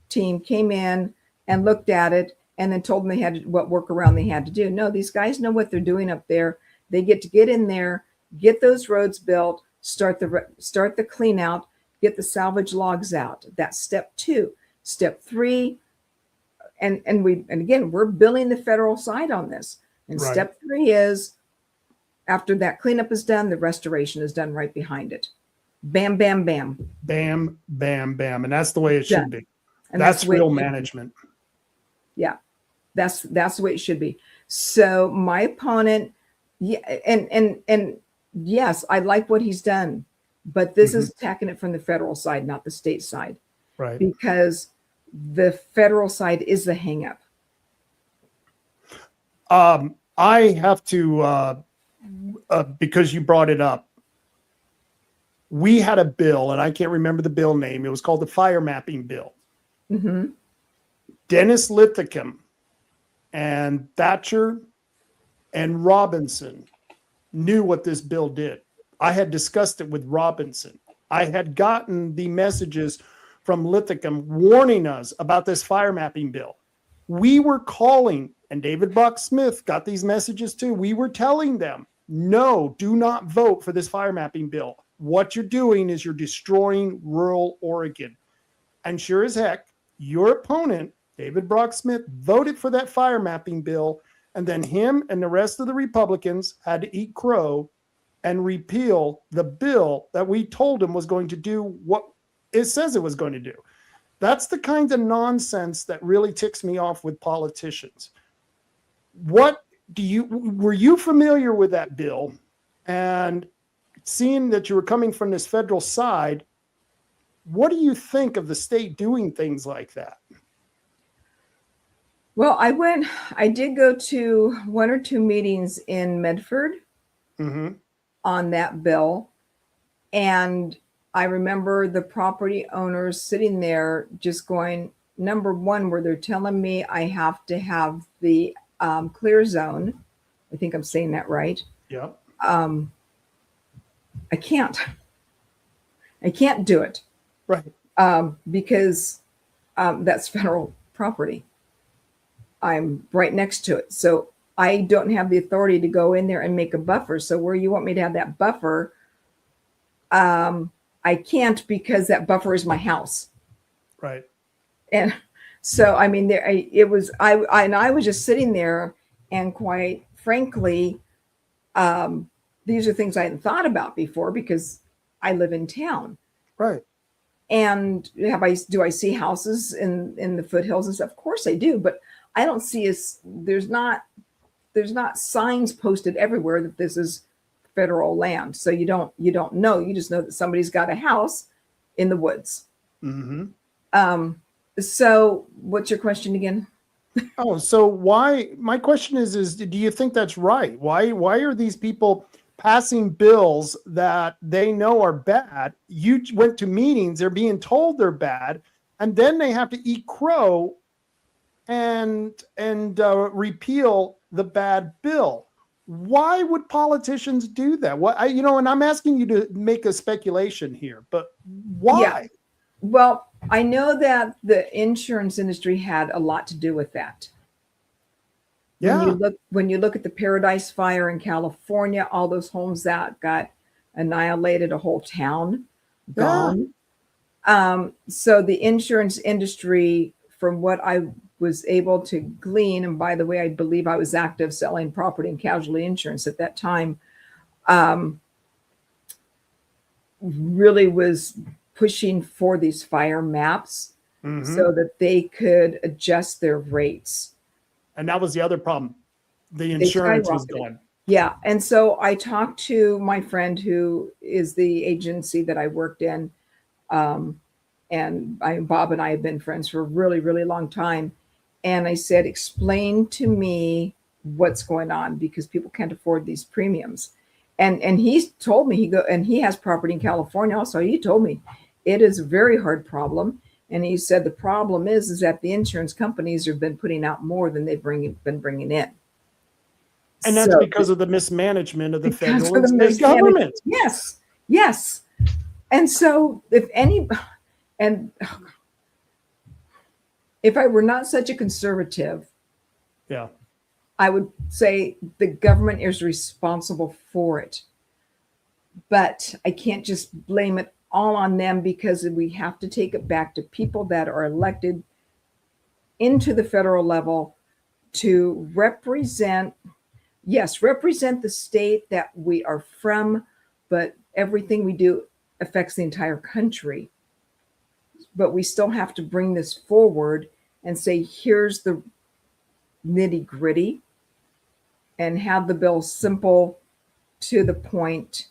team came in and looked at it and then told them they had what workaround they had to do. No, these guys know what they're doing up there. They get to get in there, get those roads built, start the clean out, get the salvage logs out. That's step 2. Step 3, and again, we're billing the federal side on this. And Right. step 3 is after that cleanup is done, the restoration is done right behind it. Bam, bam, bam. Bam, bam, bam. And that's the way it should Done. be. And That's the way it real should be. management. Yeah, that's the way it should be. So my opponent, yeah, and yes, I like what he's done, but this is attacking it from the federal side, not the state side, Right. because the federal side is the hangup. I have to, because you brought it up, we had a bill, and I can't remember the bill name. It was called the Fire Mapping Bill. Mm-hmm. Dennis Lithicum and Thatcher and Robinson knew what this bill did. I had discussed it with Robinson. I had gotten the messages from Lithicum warning us about this fire mapping bill. We were calling, and David Brock Smith got these messages too. We were telling them, no, do not vote for this fire mapping bill. What you're doing is you're destroying rural Oregon. And sure as heck, your opponent, David Brock Smith, voted for that fire mapping bill, and then him and the rest of the Republicans had to eat crow and repeal the bill that we told him was going to do what it says it was going to do. That's the kind of nonsense that really ticks me off with politicians. Were you familiar with that bill? And seeing that you were coming from this federal side, what do you think of the state doing things like that? Well, I did go to 1 or 2 meetings in Medford on that bill. And I remember the property owners sitting there just going, number one, where they're telling me I have to have the clear zone. I think I'm saying that right. Yeah. I can't do it. Right. Because that's federal property. I'm right next to it. So I don't have the authority to go in there and make a buffer. So where you want me to have that buffer, I can't, because that buffer is my house. Right. And so, I mean, I was just sitting there, and quite frankly, these are things I hadn't thought about before because I live in town. Right. And do I see houses in the foothills and stuff? Of course I do, but I don't see there's not signs posted everywhere that this is federal land. So you don't know. You just know that somebody's got a house in the woods. Mm-hmm. So what's your question again? Oh, so why? My question is do you think that's right? Why are these people passing bills that they know are bad? You went to meetings, they're being told they're bad, and then they have to eat crow and repeal the bad bill. Why would politicians do that? And I'm asking you to make a speculation here, but why? Yeah. Well, I know that the insurance industry had a lot to do with that. Yeah. When you look at the Paradise Fire in California, all those homes that got annihilated, a whole town gone. Yeah. So the insurance industry, from what I was able to glean, and by the way, I believe I was active selling property and casualty insurance at that time, really was pushing for these fire maps so that they could adjust their rates. And that was the other problem. The insurance was gone. Yeah. And so I talked to my friend who is the agency that I worked in. Bob and I have been friends for a really, really long time. And I said, explain to me what's going on, because people can't afford these premiums. And he told me he has property in California also. He told me it is a very hard problem. And he said the problem is that the insurance companies have been putting out more than they've been bringing in. And that's So because of the mismanagement of the because federal of and the state mismanagement. government. Yes, yes. And so and if I were not such a conservative, Yeah. I would say the government is responsible for it. But I can't just blame it all on them, because we have to take it back to people that are elected into the federal level to represent the state that we are from, but everything we do affects the entire country. But we still have to bring this forward and say, here's the nitty gritty, and have the bill simple, to the point,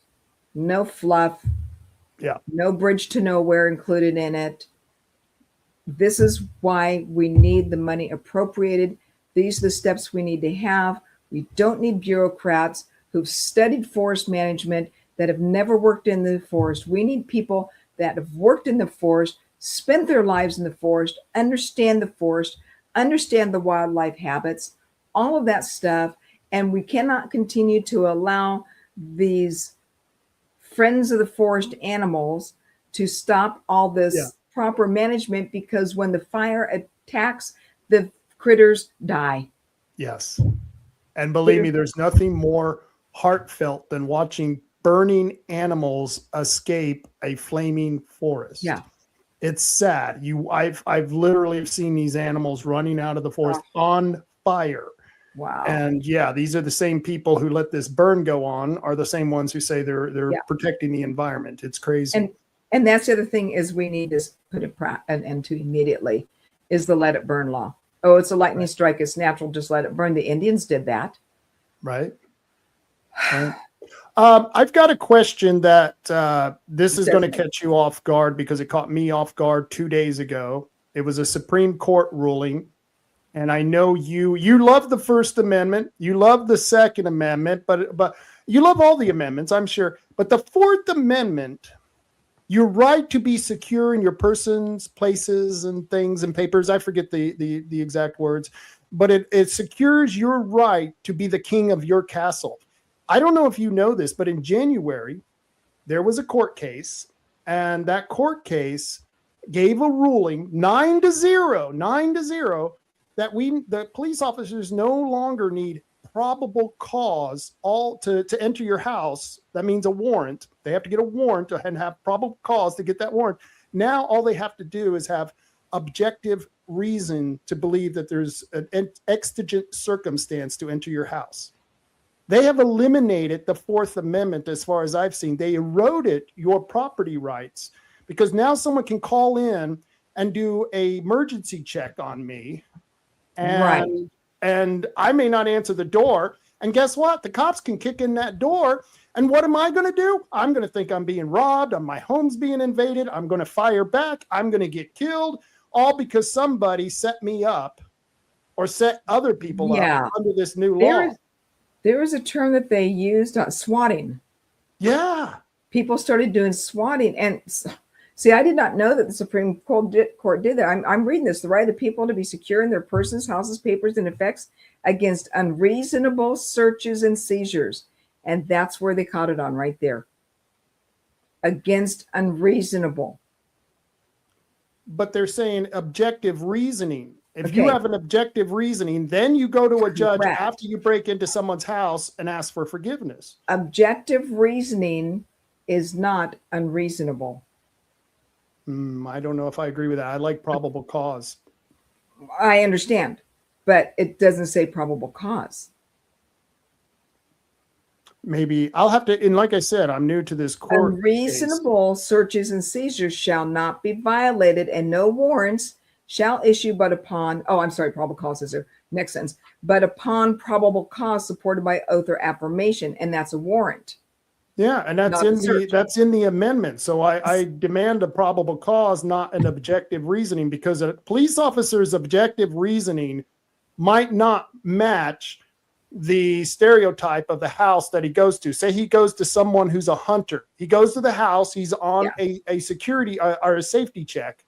no fluff, Yeah. no bridge to nowhere included in it. This is why we need the money appropriated. These are the steps we need to have. We don't need bureaucrats who've studied forest management that have never worked in the forest. We need people that have worked in the forest, spent their lives in the forest, understand the forest, understand the wildlife habits, all of that stuff. And we cannot continue to allow these friends of the forest animals to stop all this proper management, because when the fire attacks, the critters die. Yes. And believe me, there's nothing more heartfelt than watching burning animals escape a flaming forest. Yeah. It's sad. I've literally seen these animals running out of the forest on fire. Wow. And yeah, these are the same people who let this burn go on, are the same ones who say they're protecting the environment. It's crazy. And that's the other thing, is we need to put an end to immediately, is the let it burn law. Oh, it's a lightning strike. It's natural. Just let it burn. The Indians did that. Right. I've got a question that this is going to catch you off guard, because it caught me off guard 2 days ago. It was a Supreme Court ruling. And I know you love the First Amendment, you love the Second Amendment, but you love all the amendments, I'm sure. But the Fourth Amendment, your right to be secure in your persons, places, and things and papers. I forget the exact words, but it secures your right to be the king of your castle. I don't know if you know this, but in January, there was a court case, and that court case gave a ruling 9-0, that the police officers no longer need probable cause to enter your house. That means a warrant. They have to get a warrant and have probable cause to get that warrant. Now all they have to do is have objective reason to believe that there's an exigent circumstance to enter your house. They have eliminated the Fourth Amendment as far as I've seen. They eroded your property rights, because now someone can call in and do an emergency check on me. And I may not answer the door. And guess what? The cops can kick in that door. And what am I going to do? I'm going to think I'm being robbed, and my home's being invaded. I'm going to fire back. I'm going to get killed, all because somebody set me up or set other people up under this new law. There is a term that they used, swatting. Yeah. People started doing swatting. And see, I did not know that the Supreme Court did that. I'm reading this. The right of people to be secure in their persons, houses, papers, and effects against unreasonable searches and seizures. And that's where they caught it on, right there. Against unreasonable. But they're saying objective reasoning. If you have an objective reasoning, then you go to a judge after you break into someone's house and ask for forgiveness. Objective reasoning is not unreasonable. I don't know if I agree with that. I like probable cause. I understand, but it doesn't say probable cause. Maybe I'll have to, and like I said, I'm new to this court. Unreasonable searches and seizures shall not be violated, and no warrants shall issue but upon, probable cause is there. Next sentence, but upon probable cause supported by oath or affirmation, and that's a warrant. Yeah, and that's in the amendment. So I demand a probable cause, not an objective reasoning, because a police officer's objective reasoning might not match the stereotype of the house that he goes to. Say he goes to someone who's a hunter. He goes to the house, he's on a security or a safety check,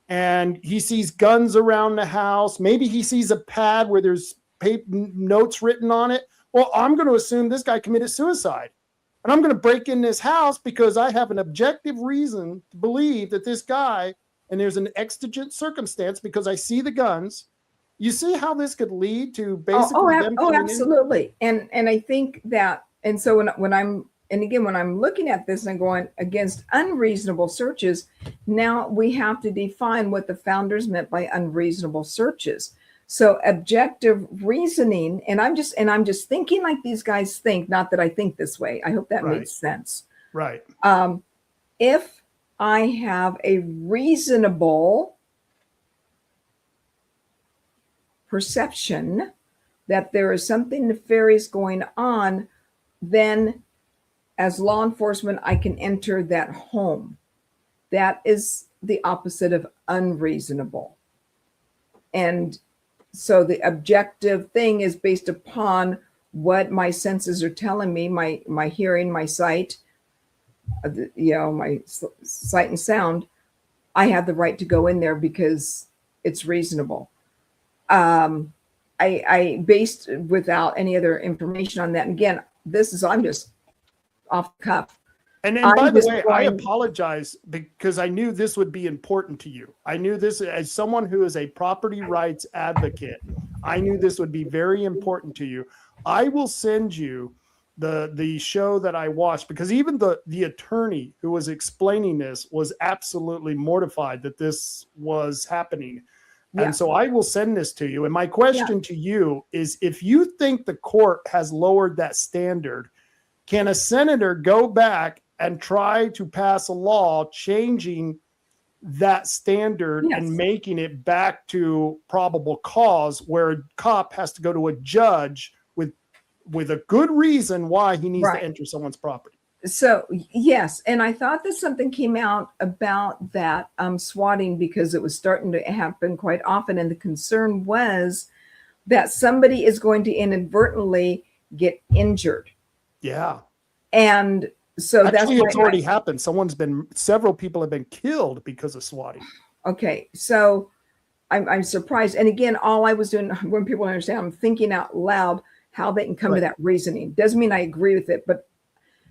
and he sees guns around the house. Maybe he sees a pad where there's notes written on it. well, I'm going to assume this guy committed suicide. And I'm going to break in this house because I have an objective reason to believe that this guy, and there's an exigent circumstance because I see the guns. You see how this could lead to basically them killing absolutely. And I think that, and so when I'm looking at this and going against unreasonable searches, now we have to define what the founders meant by unreasonable searches. So objective reasoning, and I'm just thinking like these guys think, not that I think this way. I hope that makes sense. Right. If I have a reasonable perception that there is something nefarious going on, then as law enforcement, I can enter that home. That is the opposite of unreasonable. And so the objective thing is based upon what my senses are telling me, my hearing, my sight, my sight and sound. I have the right to go in there because it's reasonable. I based without any other information on that. And again, I'm just off the cuff. And by the way, I apologize because I knew this would be important to you. I knew this as someone who is a property rights advocate. I knew this would be very important to you. I will send you the show that I watched because even the attorney who was explaining this was absolutely mortified that this was happening. Yeah. And so I will send this to you. And my question to you is, if you think the court has lowered that standard, can a senator go back and try to pass a law changing that standard and making it back to probable cause, where a cop has to go to a judge with a good reason why he needs to enter someone's property? So yes, and I thought that something came out about that swatting because it was starting to happen quite often, and the concern was that somebody is going to inadvertently get injured. Yeah. And so actually, it's already happened. Several people have been killed because of swatting. Okay. So I'm surprised. And again, all I was doing, when people understand, I'm thinking out loud how they can come to that reasoning. Doesn't mean I agree with it, but.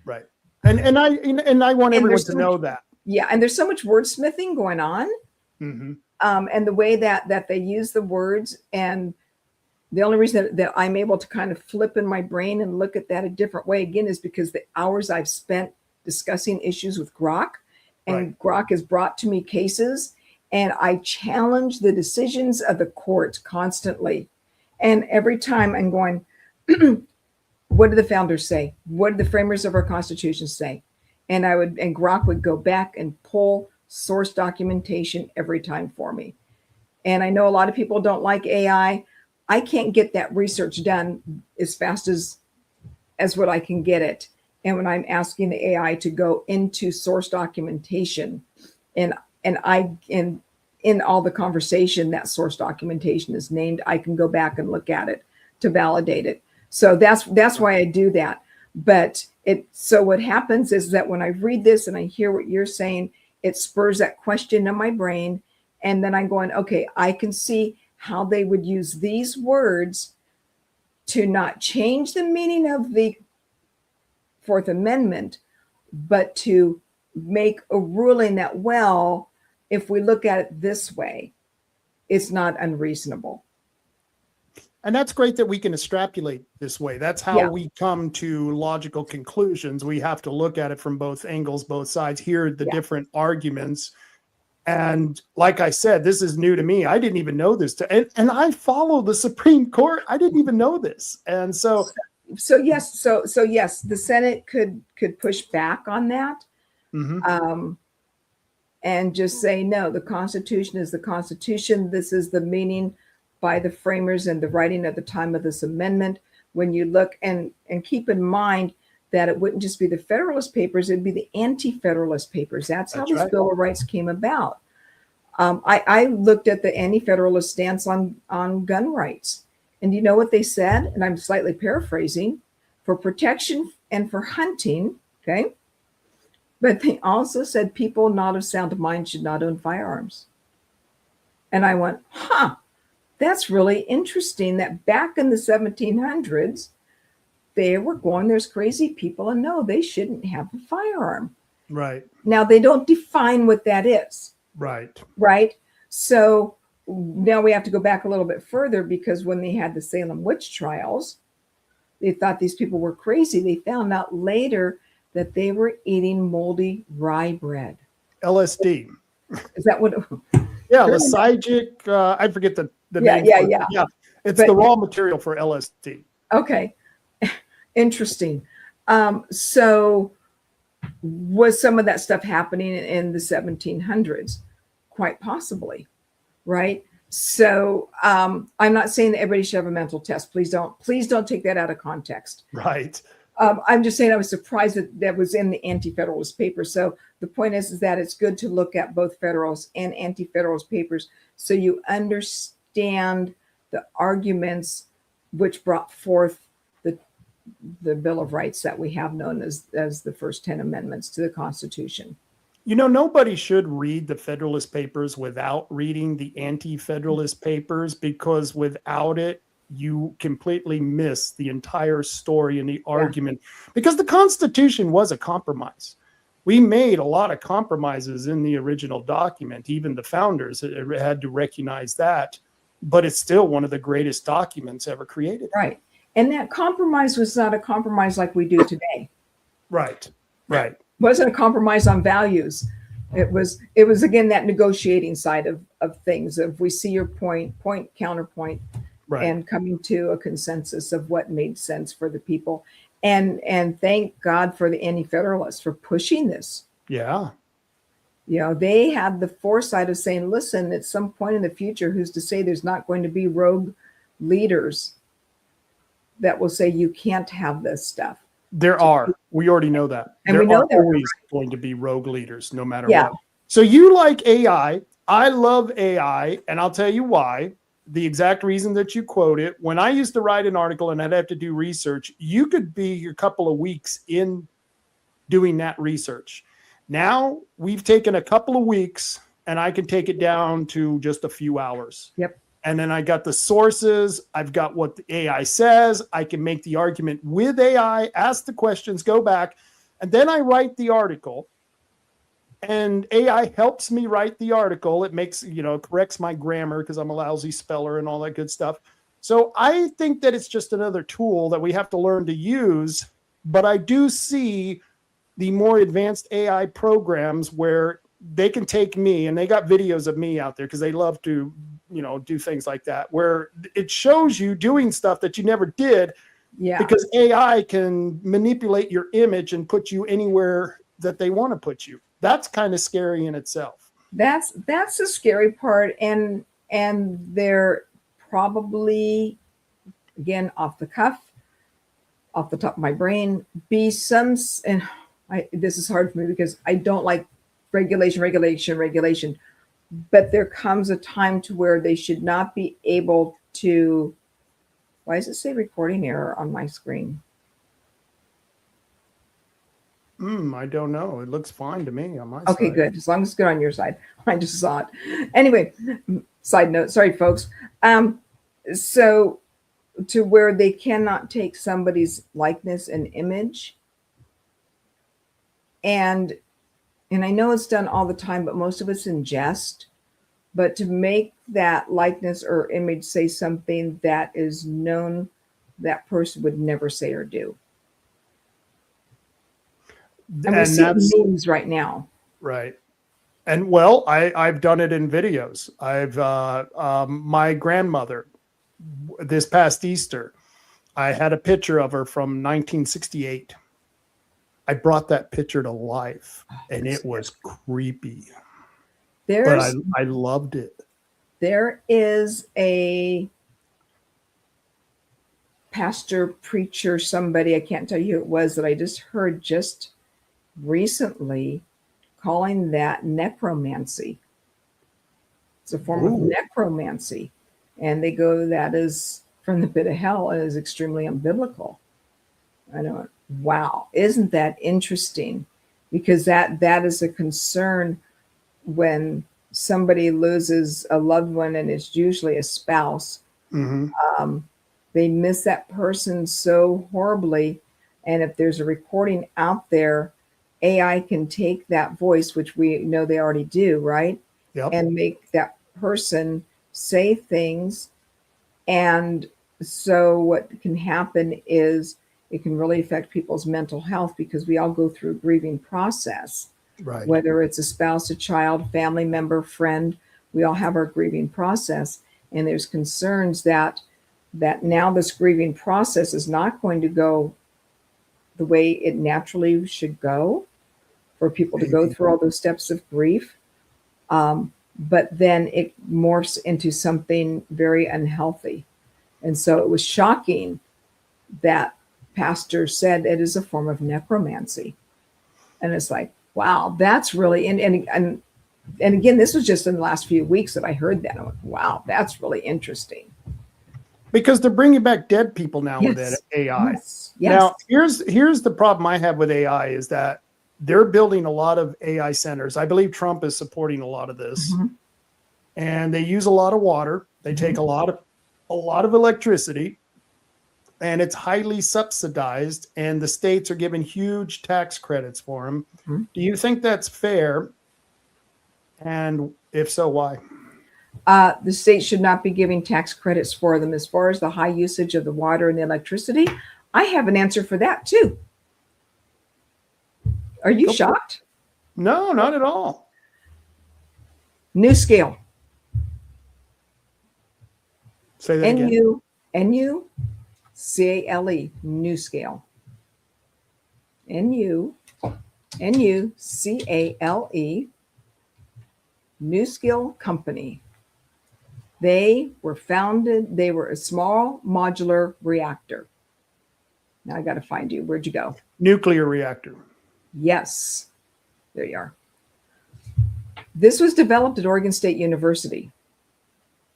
Right. And I want everyone to know that. Yeah. And there's so much wordsmithing going on. Mm-hmm. And the way that they use the words, and the only reason that I'm able to kind of flip in my brain and look at that a different way again is because the hours I've spent discussing issues with Grok, and Grok has brought to me cases, and I challenge the decisions of the court constantly. And every time I'm going, what did the founders say? What did the framers of our Constitution say? And Grok would go back and pull source documentation every time for me. And I know a lot of people don't like AI. I can't get that research done as fast as what I can get it. And when I'm asking the AI to go into source documentation, and in all the conversation, that source documentation is named, I can go back and look at it to validate it. So that's why I do that. But so what happens is that when I read this and I hear what you're saying, it spurs that question in my brain. And then I'm going, okay, I can see how they would use these words to not change the meaning of the Fourth Amendment, but to make a ruling that, well, if we look at it this way, it's not unreasonable. And that's great that we can extrapolate this way. That's how we come to logical conclusions. We have to look at it from both angles, both sides, hear the different arguments. And like I said, this is new to me. I didn't even know this. And I follow the Supreme Court. I didn't even know this. And so yes, the Senate could push back on that, and just say, no, the Constitution is the Constitution. This is the meaning by the framers and the writing at the time of this amendment. When you look and keep in mind that it wouldn't just be the Federalist Papers, it'd be the Anti-Federalist Papers. That's how this Bill of Rights came about. I looked at the Anti-Federalist stance on gun rights. And you know what they said? And I'm slightly paraphrasing: for protection and for hunting, okay? But they also said people not of sound mind should not own firearms. And I went, that's really interesting that back in the 1700s, they were going, there's crazy people, and no, they shouldn't have a firearm. Right. Now, they don't define what that is. Right. Right. So now we have to go back a little bit further, because when they had the Salem witch trials, they thought these people were crazy. They found out later that they were eating moldy rye bread. LSD. Is that what? Yeah, lysergic. I forget the name. Yeah. It's the raw material for LSD. Okay. Interesting. So was some of that stuff happening in the 1700s? Quite possibly, right? So I'm not saying that everybody should have a mental test. Please don't take that out of context. Right. I'm just saying I was surprised that was in the Anti-Federalist papers. So the point is that it's good to look at both Federalist and Anti-Federalist papers so you understand the arguments which brought forth the Bill of Rights that we have known as the first 10 amendments to the Constitution. You know, nobody should read the Federalist Papers without reading the Anti-Federalist Papers, because without it, you completely miss the entire story and the argument, because the Constitution was a compromise. We made a lot of compromises in the original document. Even the founders had to recognize that, but it's still one of the greatest documents ever created. Right. And that compromise was not a compromise like we do today. Right. Right. It wasn't a compromise on values. It was again that negotiating side of things. If we see your point, counterpoint, Right. and coming to a consensus of what made sense for the people. And thank God for the Anti-Federalists for pushing this. Yeah. You know, they had the foresight of saying, listen, at some point in the future, who's to say there's not going to be rogue leaders that will say you can't have this stuff? There are. We already know that. And there we know are there always going to be rogue leaders, no matter Yeah. what. So you like AI. I love AI, and I'll tell you why. The exact reason that you quote it. When I used to write an article and I'd have to do research, you could be a couple of weeks in doing that research. Now we've taken a couple of weeks and I can take it down to just a few hours. Yep. And then I got the sources. I've got what the AI says. I can make the argument with AI, ask the questions, go back, and then I write the article. And AI helps me write the article. It makes, corrects my grammar because I'm a lousy speller and all that good stuff. So I think that it's just another tool that we have to learn to use. But I do see the more advanced AI programs where they can take me, and they got videos of me out there because they love to, do things like that, where it shows you doing stuff that you never did. Yeah. Because AI can manipulate your image and put you anywhere that they want to put you. That's kind of scary in itself. That's the scary part. And there probably, again, off the cuff, off the top of my brain, be some, and this is hard for me because I don't like regulation, but there comes a time to where they should not be able to, why does it say recording error on my screen? I don't know. It looks fine to me on my side. Okay, good. As long as it's good on your side. I just saw it. Anyway, side note. Sorry, folks. So to where they cannot take somebody's likeness and image. And I know it's done all the time, but most of it's in jest. But to make that likeness or image say something that is known that person would never say or do. And we see memes right now. Right. And well, I've done it in videos. My grandmother, this past Easter, I had a picture of her from 1968. I brought that picture to life, and it was creepy. But I loved it. There is a pastor, preacher, somebody, I can't tell you who it was, that I just heard just recently calling that necromancy. It's a form of necromancy. And they go, that is from the pit of hell and is extremely unbiblical. I know. Wow. Isn't that interesting? Because that is a concern when somebody loses a loved one, and it's usually a spouse. Mm-hmm. they miss that person so horribly. And if there's a recording out there, AI can take that voice, which we know they already do, right? Yep. And make that person say things. And so what can happen is it can really affect people's mental health, because we all go through a grieving process, Right. whether it's a spouse, a child, family member, friend. We all have our grieving process. And there's concerns that now this grieving process is not going to go the way it naturally should go, for people to go through all those steps of grief. But then it morphs into something very unhealthy. And so it was shocking that pastor said it is a form of necromancy. And it's like, wow, that's really, and again, this was just in the last few weeks that I heard that. I went, wow, that's really interesting. Because they're bringing back dead people now with AI. Yes. Now, here's the problem I have with AI is that they're building a lot of AI centers. I believe Trump is supporting a lot of this. Mm-hmm. And they use a lot of water. They take a lot of electricity, and it's highly subsidized, and the states are giving huge tax credits for them. Mm-hmm. Do you think that's fair? And if so, why? The state should not be giving tax credits for them. As far as the high usage of the water and the electricity, I have an answer for that too. Are you shocked? No, not at all. New scale. Say that again. N-U-C-A-L-E, new scale. N-U-C-A-L-E, New Scale Company. They were a small modular reactor. Now I got to find you. Where'd you go? Nuclear reactor. Yes. There you are. This was developed at Oregon State University.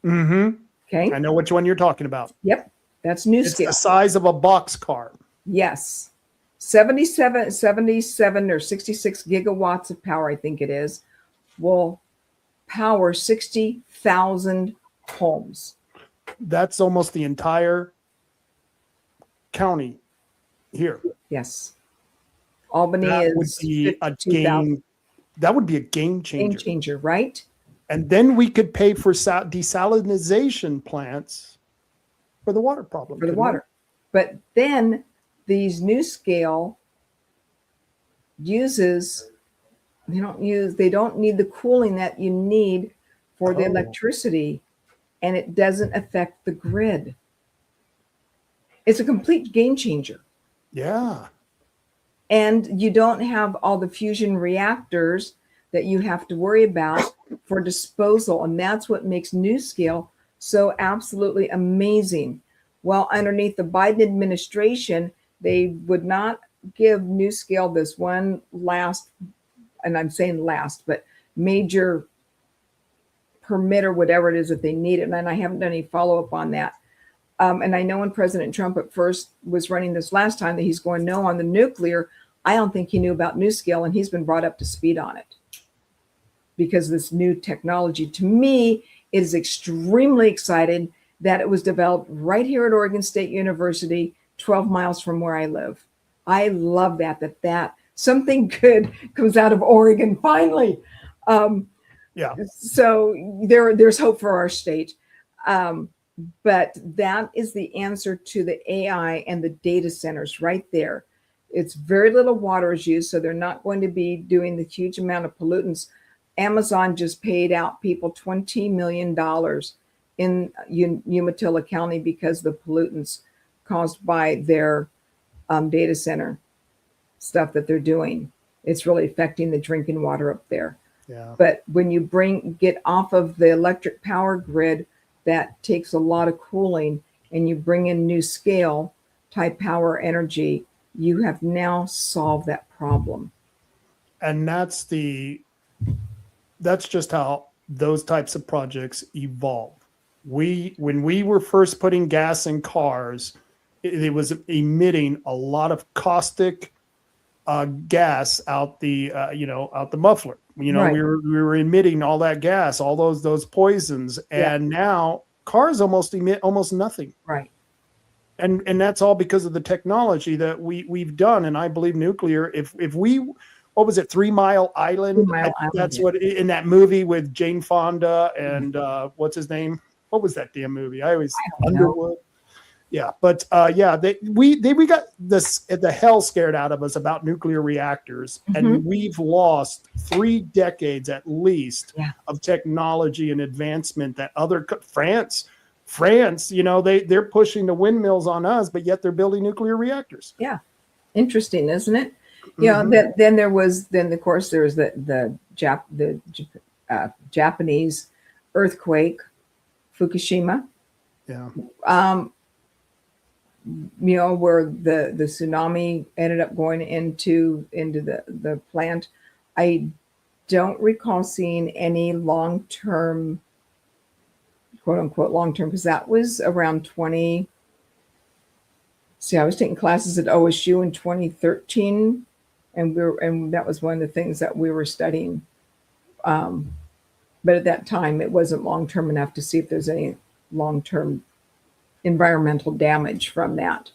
Mm-hmm. Okay. I know which one you're talking about. Yep. That's new It's scale. the size of a boxcar. Yes. 77 or 66 gigawatts of power, I think it is, will power 60,000 homes. That's almost the entire county here. Yes. Albany That would is be a 52,000. game. That would be a game changer. Game changer, right? And then we could pay for desalinization plants for the water problem. For the water. But then these new scale they don't need the cooling that you need for the electricity, and it doesn't affect the grid. It's a complete game changer. Yeah. And you don't have all the fusion reactors that you have to worry about for disposal. And that's what makes NuScale so absolutely amazing. Well, underneath the Biden administration, they would not give NuScale this one last, and I'm saying last, but major permit or whatever it is that they needed. And I haven't done any follow-up on that. And I know when President Trump at first was running this last time that he's going no on the nuclear. I don't think he knew about NuScale, and he's been brought up to speed on it because of this new technology. To me, it is extremely excited that it was developed right here at Oregon State University, 12 miles from where I live. I love that something good comes out of Oregon finally. Yeah. So there's hope for our state. But that is the answer to the AI and the data centers right there. It's very little water is used, so they're not going to be doing the huge amount of pollutants. Amazon just paid out people $20 million in Umatilla County because of the pollutants caused by their data center stuff that they're doing. It's really affecting the drinking water up there. Yeah. But when you get off of the electric power grid, that takes a lot of cooling, and you bring in NuScale type power energy, you have now solved that problem. And that's just how those types of projects evolve. When we were first putting gas in cars, it was emitting a lot of caustic gas out the muffler. Right. we were emitting all that gas, all those poisons, and now cars almost emit almost nothing. Right. And that's all because of the technology that we've done. And I believe nuclear, if we, what was it, 3 Mile Island? 3 Mile Island, That's yeah. what, in that movie with Jane Fonda and what's his name? What was that damn movie? I always, Underwood. Yeah, but yeah, we got the hell scared out of us about nuclear reactors, and we've lost 3 decades at least of technology and advancement that other France, you know, they're pushing the windmills on us, but yet they're building nuclear reactors. Yeah, interesting, isn't it? Yeah. Then of course there was the Japanese earthquake, Fukushima. Yeah. You know, where the tsunami ended up going into the plant. I don't recall seeing any long-term, quote unquote, long-term, because that was around I was taking classes at OSU in 2013, and that was one of the things that we were studying. But at that time, it wasn't long-term enough to see if there's any long-term environmental damage from that.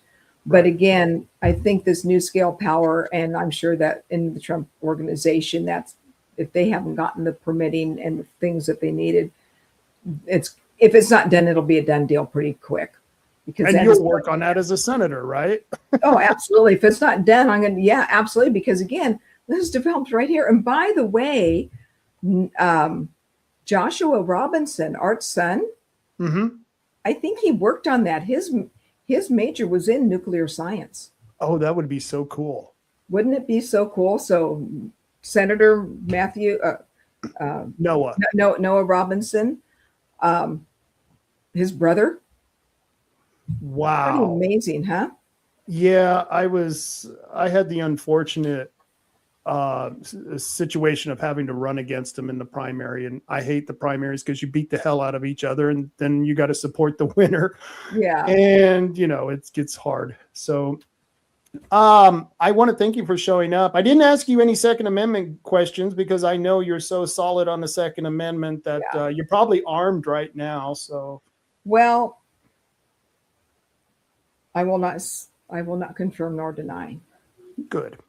But again, I think this new scale power, and I'm sure that in the Trump organization, that's, if they haven't gotten the permitting and the things that they needed, if it's not done, it'll be a done deal pretty quick. Because and you'll work on that as a senator, right? Oh, absolutely. If it's not done, I'm going to, yeah, absolutely. Because again, this is developed right here. And by the way, Joshua Robinson, Art's son, I think he worked on that. His major was in nuclear science. Oh, that would be so cool. Wouldn't it be so cool? So Senator Noah Robinson, his brother. Wow. Pretty amazing, huh? Yeah, I had the unfortunate situation of having to run against him in the primary, and I hate the primaries because you beat the hell out of each other, and then you got to support the winner. Yeah, and you know it gets hard. So, I want to thank you for showing up. I didn't ask you any Second Amendment questions because I know you're so solid on the Second Amendment that you're probably armed right now. So, well, I will not confirm nor deny. Good.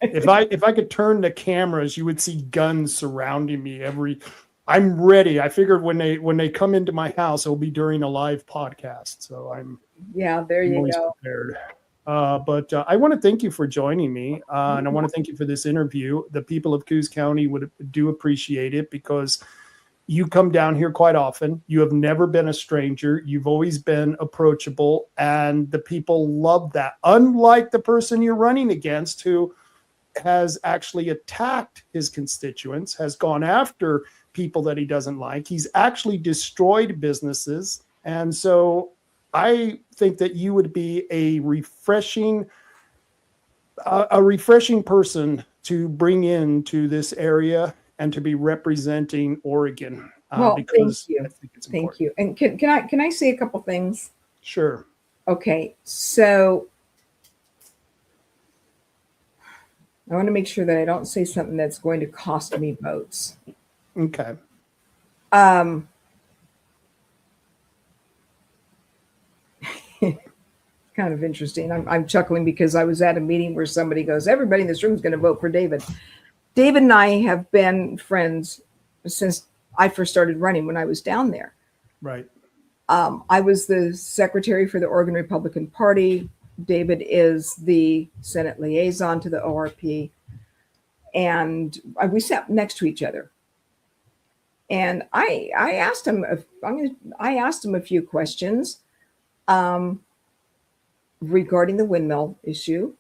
If I could turn the cameras, you would see guns surrounding me. I'm ready. I figured when they come into my house, it'll be during a live podcast. So there you go. Prepared. But I want to thank you for joining me, and I want to thank you for this interview. The people of Coos County do appreciate it because you come down here quite often. You have never been a stranger. You've always been approachable, and the people love that. Unlike the person you're running against, who has actually attacked his constituents, has gone after people that he doesn't like. He's actually destroyed businesses. And so I think that you would be a refreshing person to bring into this area and to be representing Oregon. Well, because thank you. I think it's Thank important. you. And can I say a couple things? Sure. Okay, so I want to make sure that I don't say something that's going to cost me votes. Okay. Kind of interesting. I'm chuckling because I was at a meeting where somebody goes, everybody in this room is going to vote for David. David and I have been friends since I first started running when I was down there. Right. I was the secretary for the Oregon Republican Party. David is the Senate liaison to the ORP. And we sat next to each other. And I asked him a few questions regarding the windmill issue.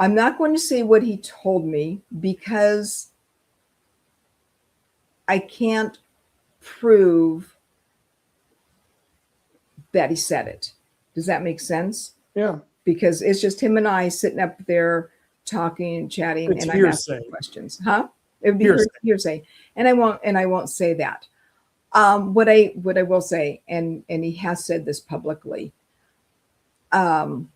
I'm not going to say what he told me because I can't prove that he said it. Does that make sense? Yeah. Because it's just him and I sitting up there talking and chatting, It's and hearsay. I ask questions. Huh? It would be hearsay. And I won't say that. What I will say, and he has said this publicly. Well,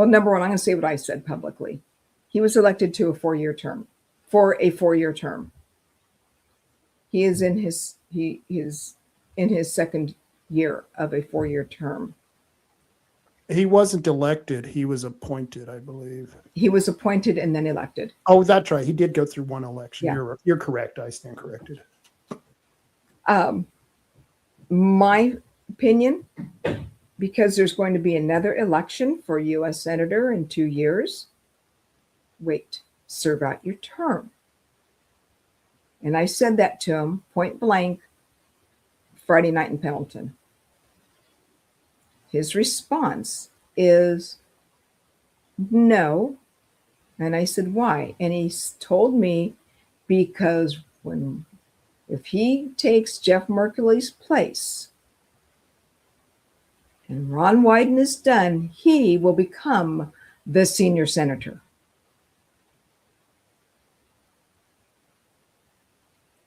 number one, I'm going to say what I said publicly. He was elected to a 4-year term. He is in his second year of a 4-year term. He wasn't elected. He was appointed, I believe. He was appointed and then elected. Oh, that's right. He did go through one election. Yeah. You're correct. I stand corrected. My opinion, because there's going to be another election for U.S. Senator in 2 years, wait, serve out your term. And I said that to him point blank Friday night in Pendleton. His response is no. And I said, why? And he told me because if he takes Jeff Merkley's place and Ron Wyden is done, he will become the senior senator.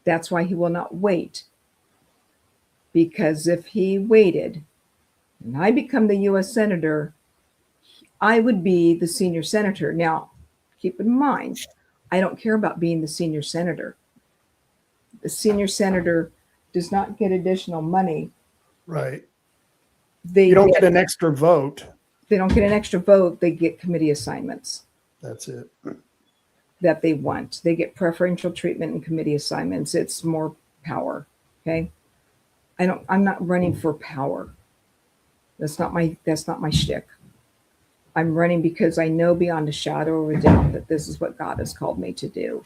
That's why he will not wait. Because if he waited and I become the U.S. Senator, I would be the senior senator. Now, keep in mind, I don't care about being the senior senator. The senior senator does not get additional money. Right. They You don't get an extra vote. They don't get an extra vote. They get committee assignments That's it. that they want. They get preferential treatment and committee assignments. It's more power. Okay. I'm not running for power. That's not my shtick. I'm running because I know beyond a shadow of a doubt that this is what God has called me to do.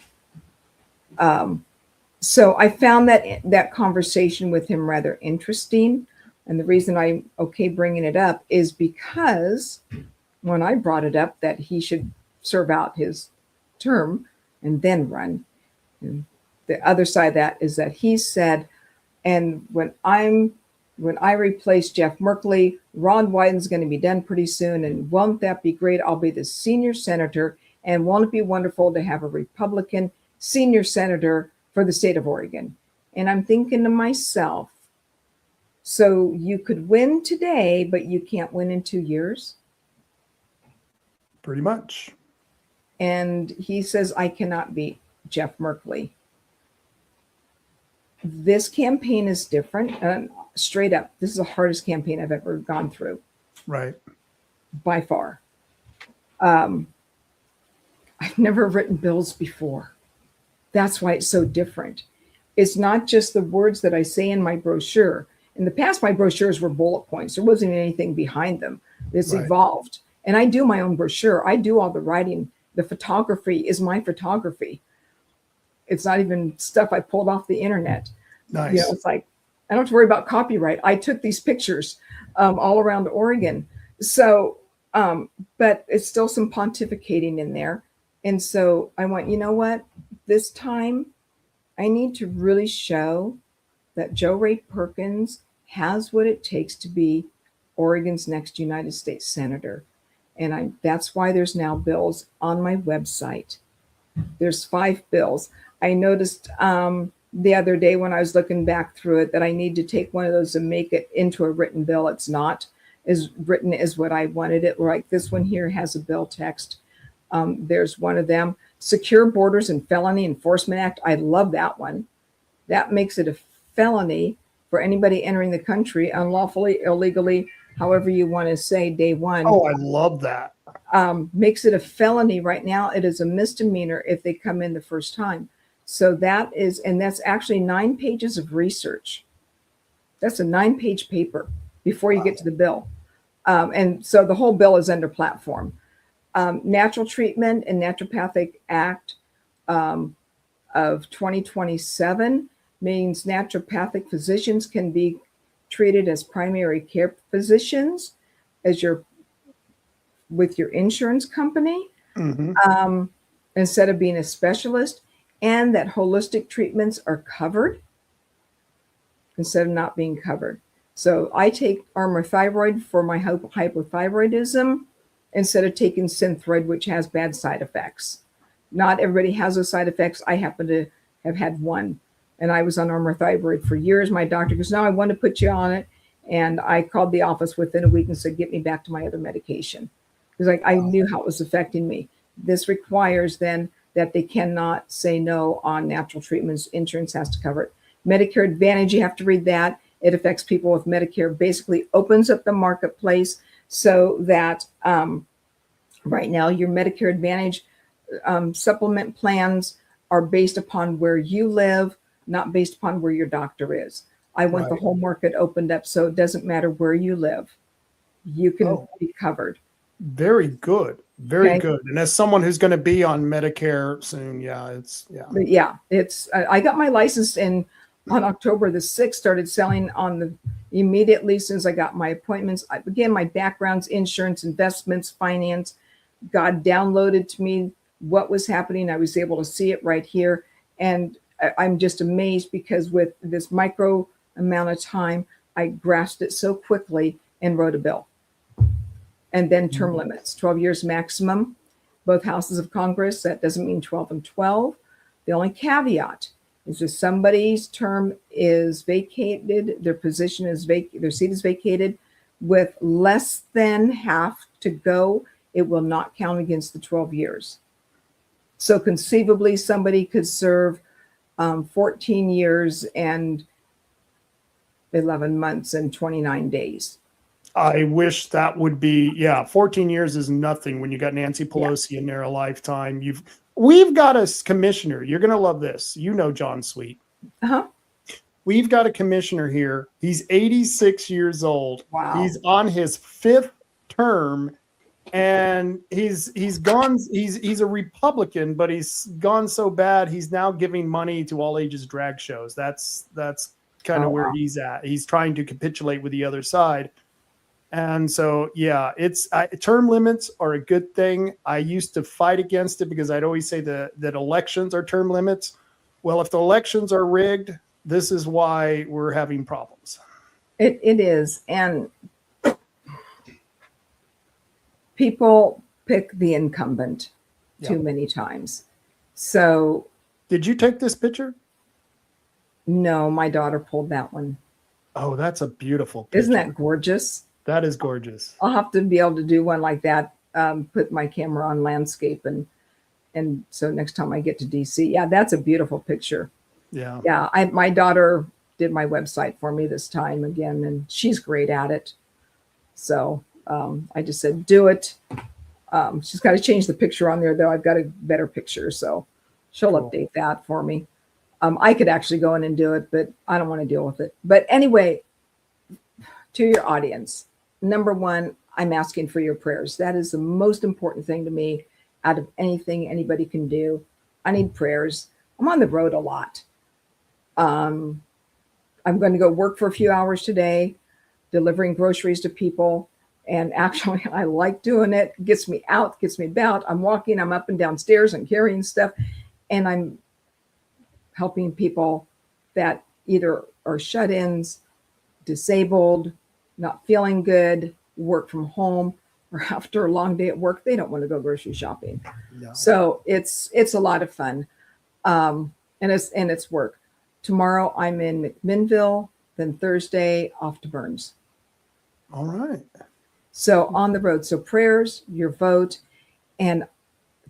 So I found that conversation with him rather interesting. And the reason I'm okay bringing it up is because when I brought it up that he should serve out his term and then run, and the other side of that is that he said, and when I replace Jeff Merkley, Ron Wyden's going to be done pretty soon. And won't that be great? I'll be the senior senator. And won't it be wonderful to have a Republican senior senator for the state of Oregon? And I'm thinking to myself, so you could win today, but you can't win in 2 years? Pretty much. And he says, I cannot beat Jeff Merkley. This campaign is different. Straight up, this is the hardest campaign I've ever gone through. Right. By far. I've never written bills before. That's why it's so different. It's not just the words that I say in my brochure. In the past, my brochures were bullet points. There wasn't anything behind them. It's Right. evolved. And I do my own brochure. I do all the writing. The photography is my photography. It's not even stuff I pulled off the internet. Nice. You know, it's like, I don't have to worry about copyright. I took these pictures all around Oregon. So, but it's still some pontificating in there. And so I went, you know what? This time I need to really show that Rae Perkins has what it takes to be Oregon's next United States Senator. And that's why there's now bills on my website. There's 5 bills. I noticed the other day when I was looking back through it that I need to take one of those and make it into a written bill. It's not as written as what I wanted it. Like this one here has a bill text. There's one of them. Secure Borders and Felony Enforcement Act. I love that one. That makes it a felony for anybody entering the country unlawfully, illegally, however you want to say, day one. Oh, I love that. Makes it a felony right now. It is a misdemeanor if they come in the first time. So that's actually 9 pages of research. That's a 9-page paper before you get to the bill. And so the whole bill is under platform. Natural Treatment and Naturopathic Act of 2027 means naturopathic physicians can be treated as primary care physicians with your insurance company, instead of being a specialist, and that holistic treatments are covered instead of not being covered. So I take Armour-Thyroid for my hypothyroidism instead of taking Synthroid, which has bad side effects. Not everybody has those side effects. I happen to have had one, and I was on Armour-Thyroid for years. My doctor goes, no, I want to put you on it. And I called the office within a week and said, get me back to my other medication. Because I knew how it was affecting me. This requires then that they cannot say no on natural treatments. Insurance has to cover it. Medicare Advantage, you have to read that. It affects people with Medicare, basically opens up the marketplace so that right now your Medicare Advantage supplement plans are based upon where you live, not based upon where your doctor is. I want the Right. whole market opened up so it doesn't matter where you live. You can be covered. Very good. Very Okay. good. And as someone who's going to be on Medicare soon, But yeah, it's I got my license in on October the 6th, started selling on the immediately as soon as I got my appointments. I began my backgrounds, insurance, investments, finance. God downloaded to me what was happening. I was able to see it right here. And I'm just amazed because with this micro amount of time, I grasped it so quickly and wrote a bill. And then term limits, 12 years maximum, both houses of Congress. That doesn't mean 12 and 12. The only caveat is if somebody's term is vacated, their position is their seat is vacated with less than half to go, it will not count against the 12 years. So conceivably, somebody could serve 14 years and 11 months and 29 days. I wish that would be, 14 years is nothing when you got Nancy Pelosi in there a lifetime. We've got a commissioner. You're going to love this. You know John Sweet. Uh-huh. We've got a commissioner here. He's 86 years old. Wow. He's on his 5th term, and he's a Republican, but he's gone so bad he's now giving money to all ages drag shows. That's kind of where he's at. He's trying to capitulate with the other side. And so, term limits are a good thing. I used to fight against it because I'd always say that elections are term limits. Well, if the elections are rigged, this is why we're having problems. It is. And people pick the incumbent too many times. So. Did you take this picture? No, my daughter pulled that one. Oh, that's a beautiful picture. Isn't that gorgeous? That is gorgeous. I'll have to be able to do one like that. Put my camera on landscape, and so next time I get to DC, that's a beautiful picture. Yeah. My daughter did my website for me this time again, and she's great at it. So I just said, do it. She's got to change the picture on there though. I've got a better picture, so she'll update that for me. I could actually go in and do it, but I don't want to deal with it. But anyway, to your audience. Number one, I'm asking for your prayers. That is the most important thing to me out of anything anybody can do. I need prayers. I'm on the road a lot. I'm going to go work for a few hours today, delivering groceries to people. And actually, I like doing it. It gets me out, gets me about. I'm walking, I'm up and down stairs and carrying stuff. And I'm helping people that either are shut-ins, disabled, not feeling good, work from home, or after a long day at work, they don't want to go grocery shopping. No. So it's a lot of fun, and it's work. Tomorrow I'm in McMinnville, then Thursday off to Burns. All right. So on the road. So prayers, your vote, and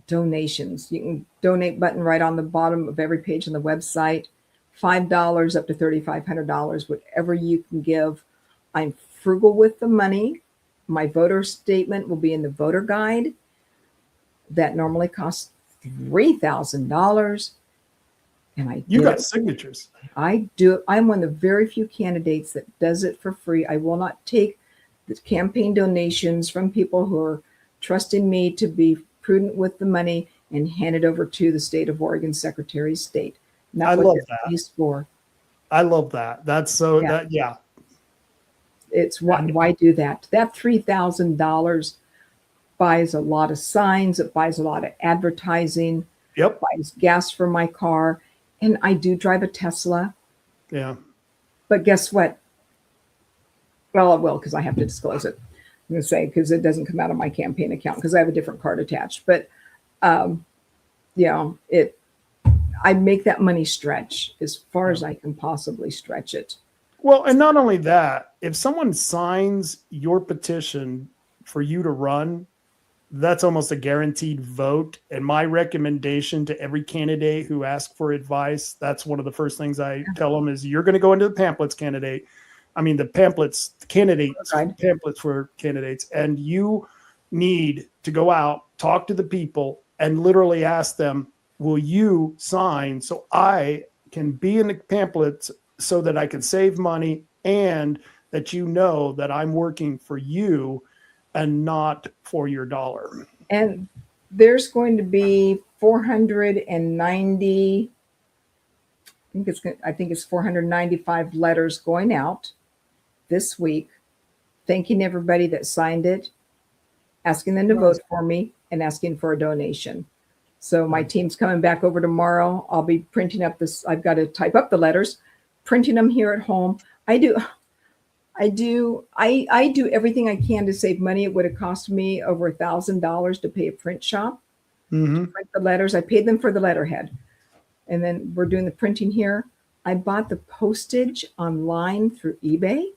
donations. You can donate button right on the bottom of every page on the website. $5 up to $3,500, whatever you can give. I'm frugal with the money. My voter statement will be in the voter guide. That normally costs $3,000. And you got signatures. I do. I'm one of the very few candidates that does it for free. I will not take the campaign donations from people who are trusting me to be prudent with the money and hand it over to the state of Oregon Secretary of State. I love that. I love that. That's so It's why do that? That $3,000 buys a lot of signs. It buys a lot of advertising. Yep. Buys gas for my car. And I do drive a Tesla. Yeah. But guess what? Well, I will, because I have to disclose it. I'm going to say, because it doesn't come out of my campaign account because I have a different card attached. But, I make that money stretch as far as I can possibly stretch it. Well, and not only that, if someone signs your petition for you to run, that's almost a guaranteed vote. And my recommendation to every candidate who asks for advice, that's one of the first things I tell them is you're going to go into the pamphlets, candidate. I mean, the pamphlets, candidates, Right. pamphlets for candidates, and you need to go out, talk to the people, and literally ask them, will you sign so I can be in the pamphlets so that I can save money and that you know that I'm working for you and not for your dollar. And there's going to be 490, I think it's 495 letters going out this week, thanking everybody that signed it, asking them to vote for me, and asking for a donation. So my team's coming back over tomorrow. I'll be printing up this. I've got to type up the letters, printing them here at home. I do everything I can to save money. It would have cost me over $1,000 to pay a print shop to print the letters. I paid them for the letterhead. And then we're doing the printing here. I bought the postage online through eBay.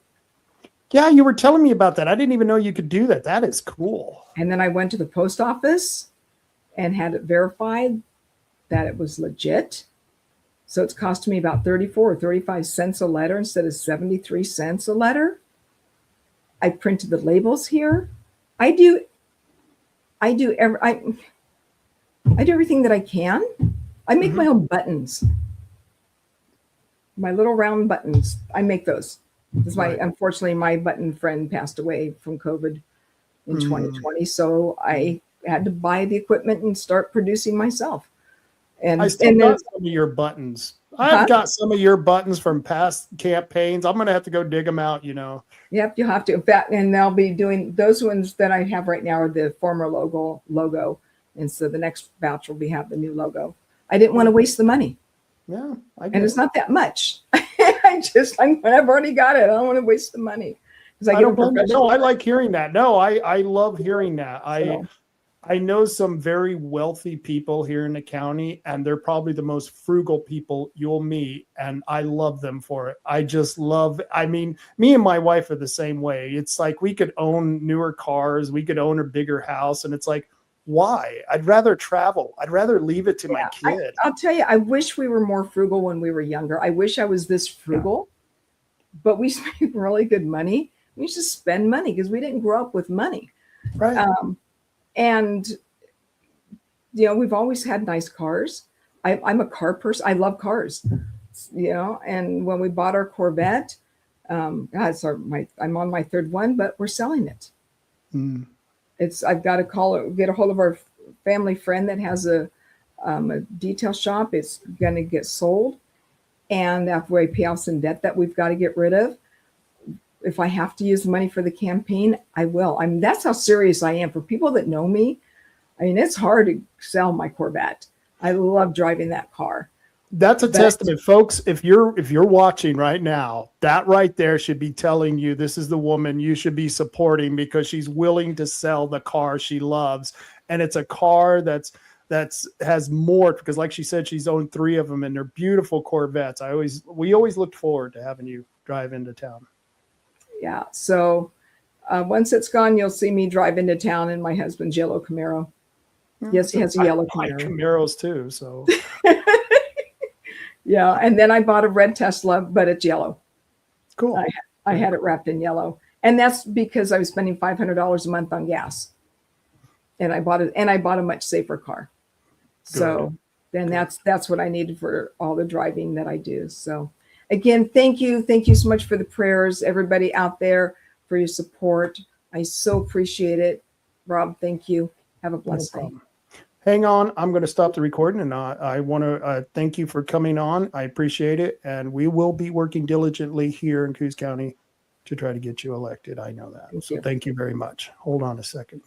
Yeah, you were telling me about that. I didn't even know you could do that. That is cool. And then I went to the post office and had it verified that it was legit. So it's costing me about 34 or 35 cents a letter instead of 73 cents a letter. I printed the labels here. I do everything that I can. I make my own buttons. My little round buttons. I make those. Unfortunately, my button friend passed away from COVID in 2020. So I had to buy the equipment and start producing myself. And I still got some of your buttons. I've got some of your buttons from past campaigns. I'm going to have to go dig them out, you know. Yep, you'll have to. In fact, and they'll be doing those ones that I have right now are the former logo. And so the next batch will have the new logo. I didn't want to waste the money. Yeah. And it's not that much. I've already got it. I don't want to waste the money. No, I like hearing that. No, I love hearing that. I know some very wealthy people here in the county, and they're probably the most frugal people you'll meet. And I love them for it. Me and my wife are the same way. It's like we could own newer cars. We could own a bigger house. And it's like, why? I'd rather travel. I'd rather leave it to my kid. I'll tell you, I wish we were more frugal when we were younger. I wish I was this frugal, but we spent really good money. We used to spend money because we didn't grow up with money. Right. And, we've always had nice cars. I'm a car person. I love cars, and when we bought our Corvette, I'm on my third one, but we're selling it. I've got to get a hold of our family friend that has a detail shop. It's going to get sold. And after we pay off some debt that we've got to get rid of, if I have to use the money for the campaign, I will. That's how serious I am. For people that know me, it's hard to sell my Corvette. I love driving that car. That's a testament, folks. If you're watching right now, that right there should be telling you this is the woman you should be supporting, because she's willing to sell the car she loves. And it's a car that's has more, because like she said, she's owned 3 of them, and they're beautiful Corvettes. We always looked forward to having you drive into town. Yeah. So once it's gone, you'll see me drive into town in my husband's yellow Camaro. Yes, he has a yellow Camaro. I like Camaros too. So yeah. And then I bought a red Tesla, but it's yellow. Cool. I had it wrapped in yellow, and that's because I was spending $500 a month on gas, and I bought a much safer car. Good. So then that's what I needed for all the driving that I do. So again, thank you so much for the prayers, everybody out there, for your support. I so appreciate it. Rob, thank you. Have a blessed day. Hang on. I'm going to stop the recording, and I want to thank you for coming on. I appreciate it. And we will be working diligently here in Coos County to try to get you elected. I know that. Thank you very much. Hold on a second.